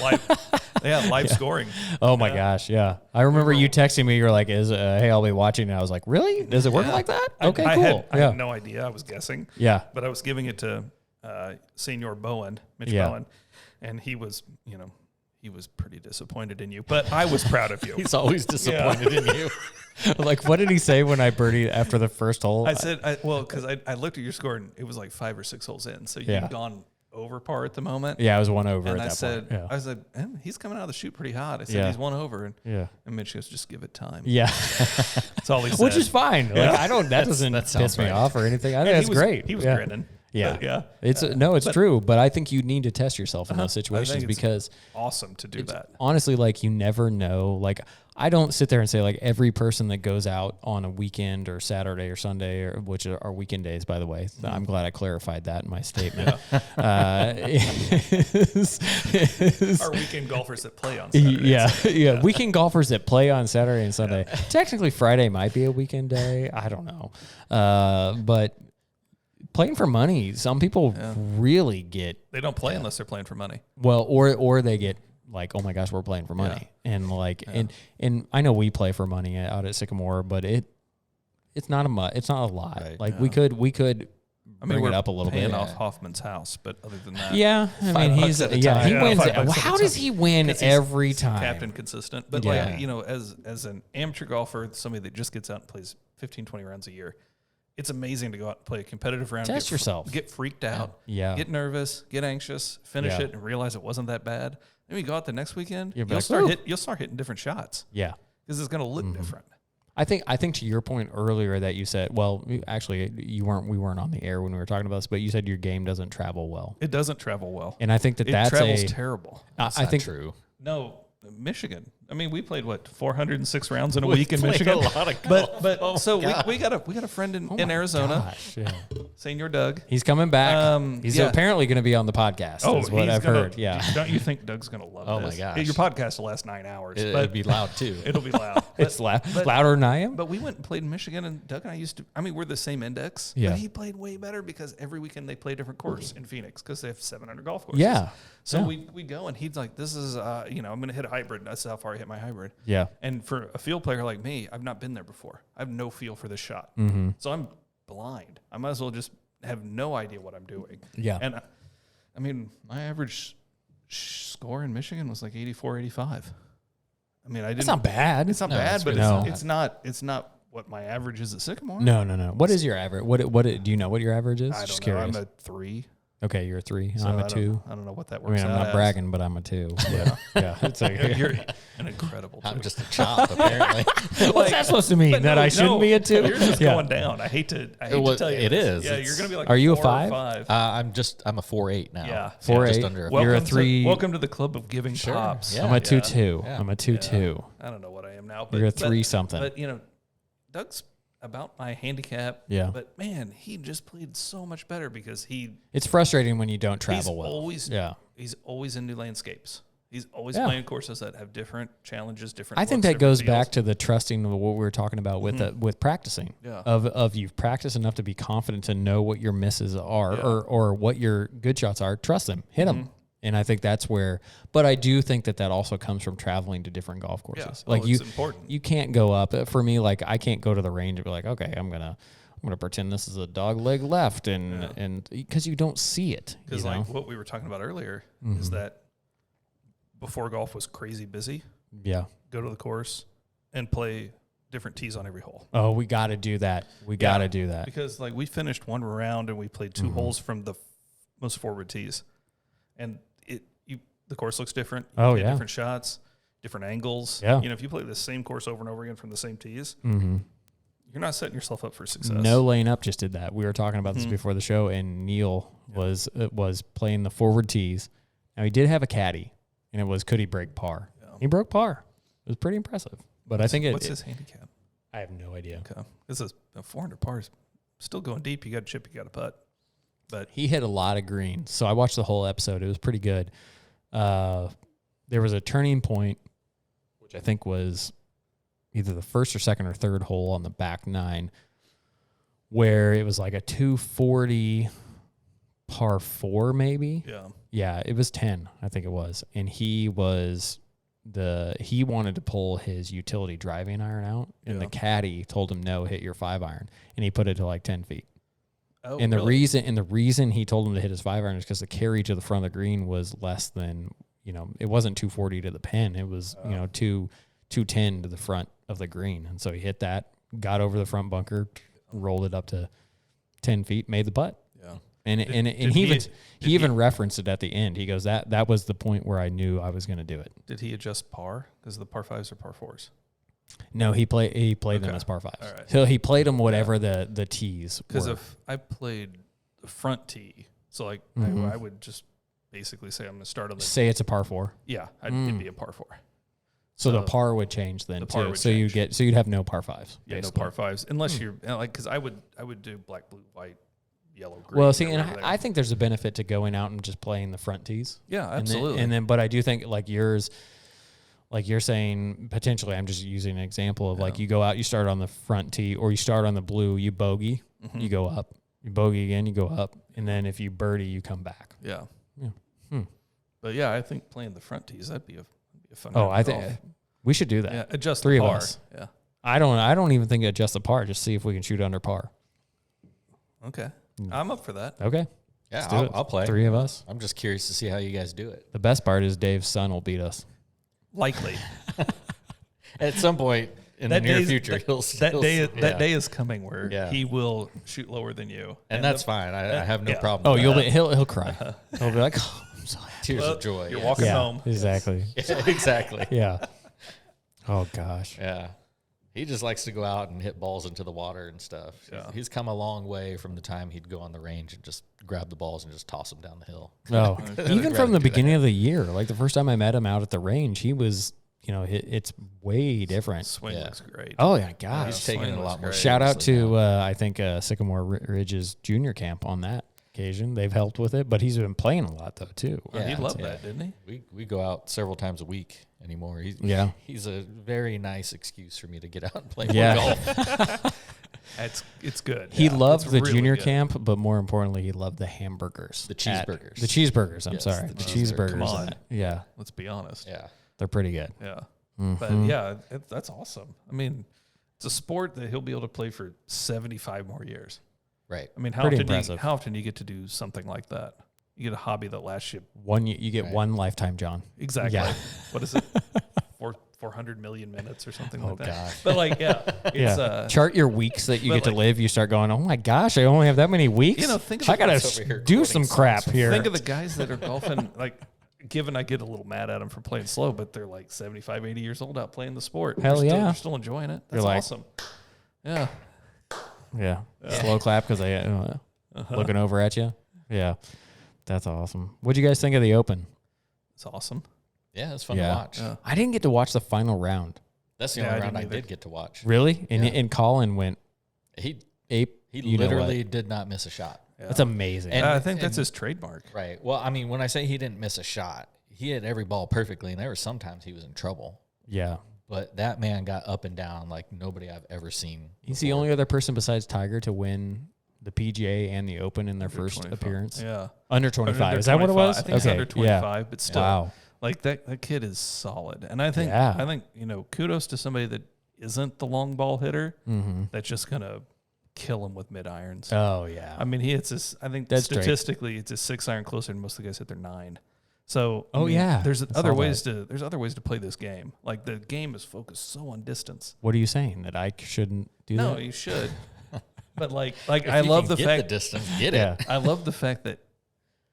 live scoring. Oh my gosh, yeah. I remember you texting me. You're like, "Hey, I'll be watching." And I was like, "Really? Does it work like that?" Okay, cool. I had no idea. I was guessing. Yeah, but I was giving it to Senior Mitch Bowen, and he was, he was pretty disappointed in you, but I was proud of you. He's always disappointed in you. Like, what did he say when I birdied after the first hole? I said, because I looked at your score and it was like 5 or 6 holes in, so you'd gone over par at the moment. Yeah, I was 1 over. And at that point. I was like, he's coming out of the chute pretty hot. I said, he's 1 over, and Mitch goes, just give it time. Yeah, that's all he said. Which is fine. Like, I don't. That doesn't piss me off or anything. I think that's great. He was grinning. Yeah, it's true, but I think you need to test yourself in those situations, because awesome to do that. Honestly, like, you never know. Like, I don't sit there and say, like, every person that goes out on a weekend or Saturday or Sunday, which are weekend days, by the way. I'm glad I clarified that in my statement. Our weekend golfers that play on Saturday. Yeah. Weekend golfers that play on Saturday and Sunday. Technically, Friday might be a weekend day. I don't know, but playing for money, some people really get. They don't play unless they're playing for money. Well, or they get like, oh my gosh, we're playing for money, and like, and I know we play for money out at Sycamore, but it's not a lot. Right. Like we could. Bring it up a little bit. Paying off Hoffman's house, but other than that, I mean, he wins. How does he win every time? Captain consistent, but as an amateur golfer, somebody that just gets out and plays 15, 20 rounds a year, it's amazing to go out and play a competitive round. Test yourself. Get freaked out. Yeah. Get nervous. Get anxious. Finish it and realize it wasn't that bad. Then you go out the next weekend. You'll start hitting different shots. Yeah, because it's going to look different. I think to your point earlier that you said, well, actually we weren't on the air when we were talking about this, but you said your game doesn't travel well. It doesn't travel well, and I think it travels terrible. I think true. No, Michigan. I mean, we played 406 rounds in a week in Michigan. A lot of golf. But we got a friend in Arizona, Senior Doug. He's coming back. He's apparently going to be on the podcast. Is what I've heard. Yeah. Don't you think Doug's going to love this? Oh my gosh. Your podcast will last 9 hours. It'll be loud too. It'll be loud. It's louder than I am. But we went and played in Michigan, and Doug and I we're the same index. Yeah. But he played way better because every weekend they play a different course in Phoenix because they have 700 golf courses. Yeah. So we go, and he's like, this is, I'm going to hit a hybrid. That's how far I hit my hybrid. Yeah. And for a field player like me, I've not been there before. I have no feel for this shot. Mm-hmm. So I'm blind. I might as well just have no idea what I'm doing. Yeah. And I mean, my average score in Michigan was like 84, 85. I mean, It's not bad. It's not bad, but it's not what my average is at Sycamore. No. What is your average? What do you know what your average is? I don't know. I'm a 3. Okay, you're a 3. So I'm a 2. I don't know what that works out. I'm not bragging, but I'm a 2. Yeah. It's like, you're an incredible 2. I'm just a chop, apparently. What's that supposed to mean? That I shouldn't be a 2? You're just going down. I hate to tell you. It is. Yeah, you're going to be like Are you a 5? I'm a 4.8 now. Yeah. 4.8. Just under You're a 3. Welcome to the club of giving tops. Yeah, I'm a 2.2. I'm a 2.2. I don't know what I am now. But you're a 3 something. But, Doug's about my handicap. Yeah. But man, he just played so much better because it's frustrating when you don't travel well. He's always in new landscapes. He's always playing courses that have different challenges, different. I think that goes back to the trusting of what we were talking about with with practicing. Yeah. Of you've practiced enough to be confident to know what your misses are or what your good shots are. Trust them, hit them. And I think that's where, but I do think that also comes from traveling to different golf courses. Yeah. It's important. You can't go up for me. Like I can't go to the range and be like, okay, I'm gonna pretend this is a dog leg left, and because you don't see it. Because like what we were talking about earlier is that before golf was crazy busy. Yeah, go to the course and play different tees on every hole. Oh, we got to do that. Got to do that because like we finished one round and we played 2 holes from the most forward tees, and the course looks different. You get different shots, different angles. Yeah. If you play the same course over and over again from the same tees, you're not setting yourself up for success. No Laying Up just did that. We were talking about this before the show, and Neil was playing the forward tees. Now he did have a caddy, and it was could he break par? Yeah. He broke par. It was pretty impressive. But I think what's his handicap? I have no idea. Okay, this is a 400 par is still going deep. You got to chip, you got to putt. But he hit a lot of greens. So I watched the whole episode. It was pretty good. There was a turning point, which I think was either the first or second or third hole on the back 9, where it was like a 240 par 4 maybe. Yeah, it was 10, I think it was. And he wanted to pull his utility driving iron out, and the caddy told him no, hit your 5-iron, and he put it to like 10 feet. Oh, and the really? reason he told him to hit his 5-iron is because the carry to the front of the green was less than, it wasn't 240 to the pin. It was, 210 to the front of the green. And so he hit that, got over the front bunker, rolled it up to 10 feet, made the putt. Yeah. And he even referenced it at the end. He goes, that was the point where I knew I was going to do it. Did he adjust par? Because the par 5s are par 4s. No, he played them as par 5s. All right. So he played them whatever the tees were. Because if I played the front tee, so like I would just basically say I'm going to start on the... Say it's a par 4. Yeah, it'd be a par 4. So the par would change then too. So you'd have no par 5s. Yeah, no par 5s unless you're like, because I would do black, blue, white, yellow, green. Well, see, and I think there's a benefit to going out and just playing the front tees. Yeah, absolutely. And then, but I do think like yours, like you're saying, potentially, I'm just using an example of like you go out, you start on the front tee, or you start on the blue, you bogey, you go up, you bogey again, you go up, and then if you birdie, you come back. Yeah. Yeah. But yeah, I think playing the front tees, that'd be a fun. Oh, I think we should do that. Yeah, adjust 3 the par. of us. Yeah. I don't even think adjust the par. Just see if we can shoot under par. Okay. I'm up for that. Okay. Yeah, I'll play. 3 of us. I'm just curious to see how you guys do it. The best part is Dave's son will beat us. Likely. At some point in the near future, that day is coming where he will shoot lower than you, and that's fine. I have no problem. Oh, he'll cry. He'll be like, "Oh, I'm so happy." Tears of joy. You're walking home. Exactly. Exactly. Yeah. Oh gosh. Yeah. He just likes to go out and hit balls into the water and stuff. Yeah. He's come a long way from the time he'd go on the range and just grab the balls and just toss them down the hill. Oh, even from the beginning of the year, like the first time I met him out at the range, he was, it's way different. Swing looks great. Oh yeah, gosh. He's taking it a lot more. Shout out to I think Sycamore Ridge's junior camp on that occasion. They've helped with it, but he's been playing a lot though too. Yeah, he loved that, didn't he? We go out several times a week anymore. He's a very nice excuse for me to get out and play more golf. It's good. He loved the really junior camp, but more importantly, he loved the hamburgers. The cheeseburgers. The cheeseburgers, I'm sorry. The cheeseburgers. Come on. Yeah. Let's be honest. Yeah. They're pretty good. Yeah. But yeah, that's awesome. I mean, it's a sport that he'll be able to play for 75 more years. Right. I mean, how often do you get to do something like that? You get a hobby that lasts you you get one lifetime, John. Exactly. Yeah. What is it? 400 million minutes or something like that. Gosh. But like, it's chart your weeks that you get to live. You start going, oh my gosh, I only have that many weeks. Think I gotta do some crap here. Think of the guys that are golfing. Like, given I get a little mad at them for playing slow, but they're like 75, 80 years old out playing the sport. Hell they're still enjoying it. That's awesome. Yeah. Slow clap because they looking over at you. Yeah. That's awesome. What'd you guys think of the Open? It's awesome. Yeah, it's fun to watch. Yeah. I didn't get to watch the final round. That's the only round I did get to watch. Really? And Colin went He you literally did not miss a shot. Yeah. That's amazing. And I think that's his trademark. Right. Well, I mean, when I say he didn't miss a shot, he hit every ball perfectly, and there were sometimes he was in trouble. Yeah. But that man got up and down like nobody I've ever seen. He's the only other person besides Tiger to win the PGA and the Open in their first appearance. Yeah. Under 25. Is that what it was? I think it's under 25, but still. Wow. Like that kid is solid. And I think, kudos to somebody that isn't the long ball hitter that's just going to kill him with mid irons. Oh, yeah. I mean, he hits this, I think that's statistically, it's a 6 iron closer than most of the guys hit their 9. So, there's other ways to play this game. Like the game is focused so on distance. What are you saying? That I shouldn't do that? No, you should. But like I love the fact the distance, get it. I love the fact that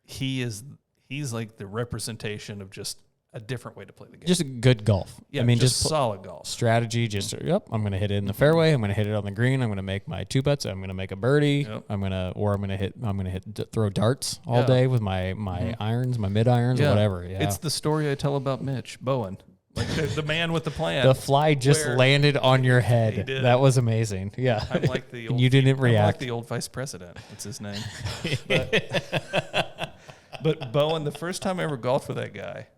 he's like the representation of just a different way to play the game. Just good golf. Yeah, I mean, just solid golf strategy. I'm going to hit it in the fairway. I'm going to hit it on the green. I'm going to make my 2 putts. I'm going to make a birdie. Yep. I'm going to throw darts all day with my irons, my mid irons, or whatever. Yeah. It's the story I tell about Mitch Bowen, like the man with the plan. The fly just landed on your head. He did. That was amazing. Yeah, I'm like the old, you didn't react. I'm like the old vice president. That's his name. But Bowen, the first time I ever golfed with that guy,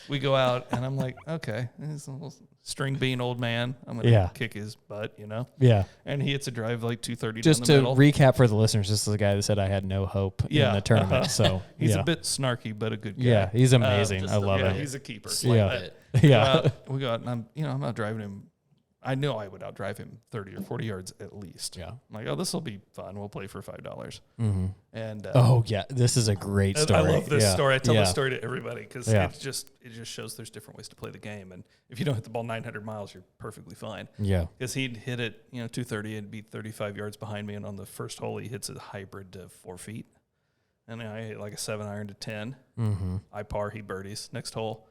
we go out, and I'm like, okay, he's a little string bean old man. I'm going to kick his butt, Yeah. And he hits a drive like 230 just down the middle. Just to recap for the listeners, this is the guy that said I had no hope in the tournament. So he's a bit snarky, but a good guy. Yeah, he's amazing. I love it. He's a keeper. We go out, and I'm not driving him. I know I would outdrive him 30 or 40 yards at least. Yeah. I'm like, oh, this will be fun. We'll play for $5. Mm-hmm. And this is a great story. I love this story. I tell this story to everybody because it just shows there's different ways to play the game. And if you don't hit the ball 900 miles, you're perfectly fine. Yeah. Because he'd hit it, 230 and be 35 yards behind me. And on the first hole, he hits a hybrid to 4 feet. And I hit like a 7 iron to 10. Mm-hmm. I par, he birdies. Next hole,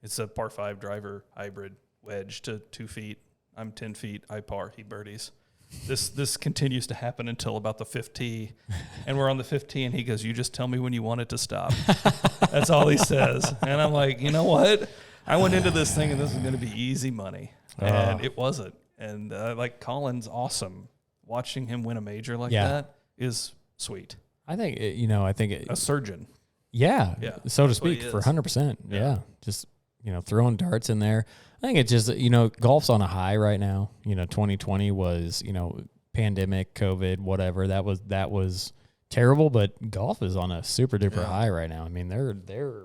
it's a par 5 driver hybrid wedge to 2 feet. I'm 10 feet. I par. He birdies. This continues to happen until about the 5th tee, and we're on the 5th tee, and he goes, "You just tell me when you want it to stop." That's all he says, and I'm like, you know what? I went into this thing, and this is going to be easy money, and it wasn't. And like Colin's awesome. Watching him win a major like that is sweet. I think a surgeon. Yeah, so to speak, for 100%. Yeah, just throwing darts in there. I think it's just, golf's on a high right now. 2020 was, pandemic, COVID, whatever. That was terrible, but golf is on a super duper high right now. I mean, there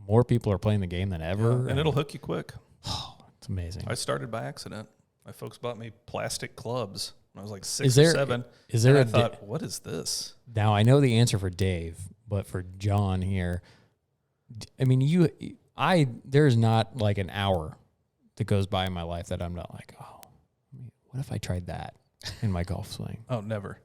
more people are playing the game than ever. And it'll hook you quick. Oh, it's amazing. I started by accident. My folks bought me plastic clubs when I was like 6 or 7. I thought, what is this? Now, I know the answer for Dave, but for John here, I mean, there's not like an hour that goes by in my life that I'm not like, oh, what if I tried that in my golf swing? Oh, never.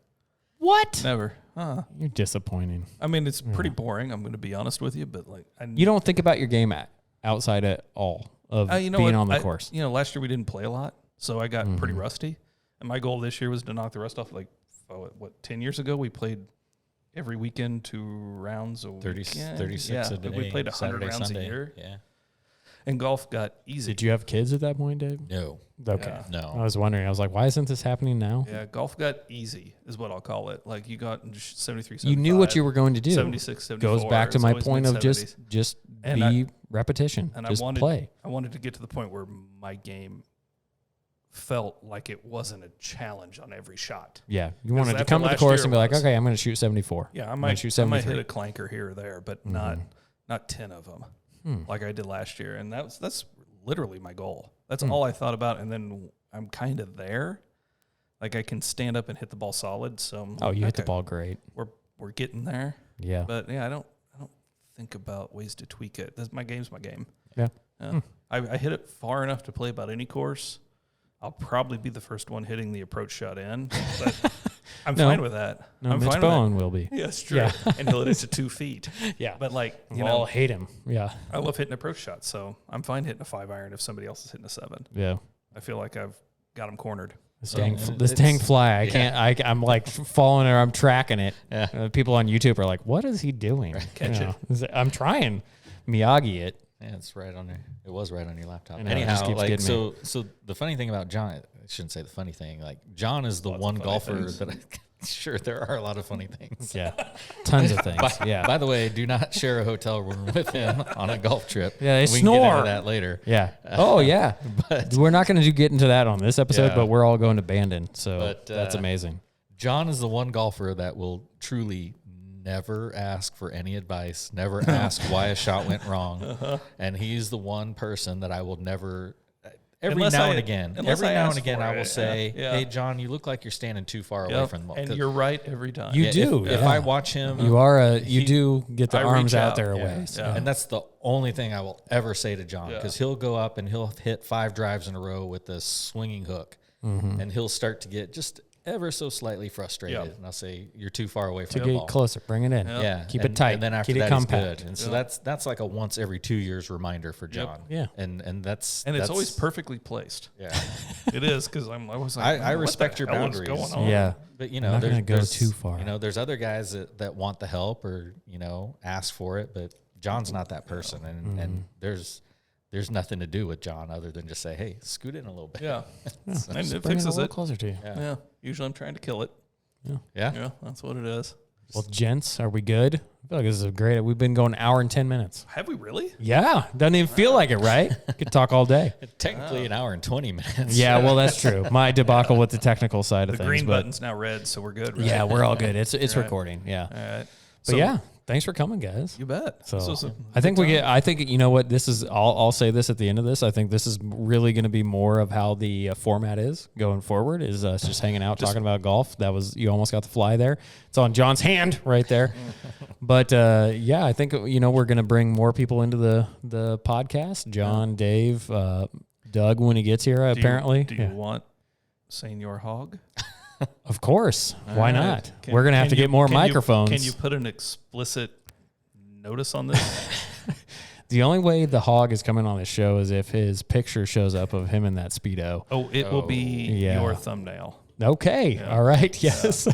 What? Never. You're disappointing. I mean, it's pretty boring. I'm going to be honest with you, but like, you don't think about your game outside at all of being on the course. Last year we didn't play a lot, so I got pretty rusty. And my goal this year was to knock the rust off. Like, 10 years ago we played every weekend 2 rounds a week. 36 a day. We played 100 Saturday, rounds Sunday. a year. Yeah. And golf got easy. Did you have kids at that point, Dave? No. Okay. No. I was wondering. I was like, why isn't this happening now? Yeah, golf got easy is what I'll call it. Like you got 73, 75. You knew what you were going to do. 76, 74. Goes back to my point of just repetition. And just play. I wanted to get to the point where my game felt like it wasn't a challenge on every shot. Yeah. You wanted to come to the course and be like, okay, I'm going to shoot 74. Yeah, I might hit a clanker here or there, but not 10 of them like I did last year. And that's literally my goal. That's all I thought about. And then I'm kind of there. Like I can stand up and hit the ball solid. So hit the ball great. We're getting there. Yeah. But I don't think about ways to tweak it. My game's my game. Yeah. I hit it far enough to play about any course. I'll probably be the first one hitting the approach shot in, but I'm fine with that. No, I'm Mitch fine Bowen with that. will be. Yeah, it's true. Yeah. And he'll hit it to 2 feet. Yeah. But like, I'll hate him. Yeah. I love hitting approach shots, so I'm fine hitting a 5 iron if somebody else is hitting a 7. Yeah. I feel like I've got him cornered. This dang fly. I can't, I'm like following it. I'm tracking it. Yeah. People on YouTube are like, what is he doing? Catch it. I'm trying. Miyagi it. Yeah, it's right on there. It was right on your laptop. Anyhow, like, so the funny thing about John, shouldn't say the funny thing. Like John is the one golfer that sure there are a lot of funny things. Yeah, tons of things. By the way, do not share a hotel room with him on a golf trip. Yeah, they we snore. can get into that later. Yeah. Oh yeah. But we're not going to get into that on this episode, but we're all going to Bandon, so that's amazing. John is the one golfer that will truly never ask for any advice, never ask why a shot went wrong, and he's the one person that I will never. Every now and again, I will say, "Hey, John, you look like you're standing too far away from the ball." And you're right every time. You do. If I watch him, you do get the arms out there away. So. And that's the only thing I will ever say to John, because he'll go up and he'll hit 5 drives in a row with a swinging hook, and he'll start to get just ever so slightly frustrated, and I'll say, "You're too far away from the ball. Get closer, bring it in. Yeah, keep it tight. And then after keep that, it compact. good. And so that's like a once every 2 years reminder for John. Yeah, and it's always perfectly placed. Yeah, it is, because I'm always like, I respect your boundaries. Going on? Yeah, but I'm not going to go too far. There's other guys that want the help or ask for it, but John's not that person, and there's nothing to do with John other than just say, "Hey, scoot in a little bit." Yeah, so and it bring fixes it a little it closer to you. Yeah. Usually I'm trying to kill it. Yeah, that's what it is. Well, gents, are we good? I feel like this is great. We've been going an hour and 10 minutes. Have we really? Yeah, doesn't even feel like it, right? Could talk all day. Technically, an hour and 20 minutes. Yeah, well, that's true. My debacle with the technical side of things. The green button's now red, so we're good. Right? Yeah, we're all good. It's recording. Yeah. All right. But thanks for coming, guys. You bet. So I think I think you know what this is. I'll say this at the end of this. I think this is really going to be more of how the format is going forward. Is us just hanging out, talking about golf. You almost got the fly there. It's on John's hand right there. But I think we're going to bring more people into the podcast. John, Dave, Doug when he gets here. Apparently, do you want Senior Hog? Of course. Why not? We're going to have to get more microphones. Can you put an explicit notice on this? The only way the hog is coming on the show is if his picture shows up of him in that Speedo. Oh, it will be your thumbnail. Okay. Yeah. All right. Yes.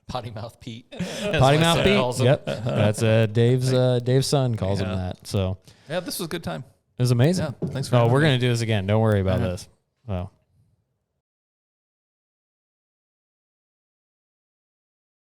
Potty Mouth Pete. Potty Mouth Pete. Yep. That's Dave's son calls him that. So yeah, this was a good time. It was amazing. Yeah, thanks for having me. We're going to do this again. Don't worry about this. Well.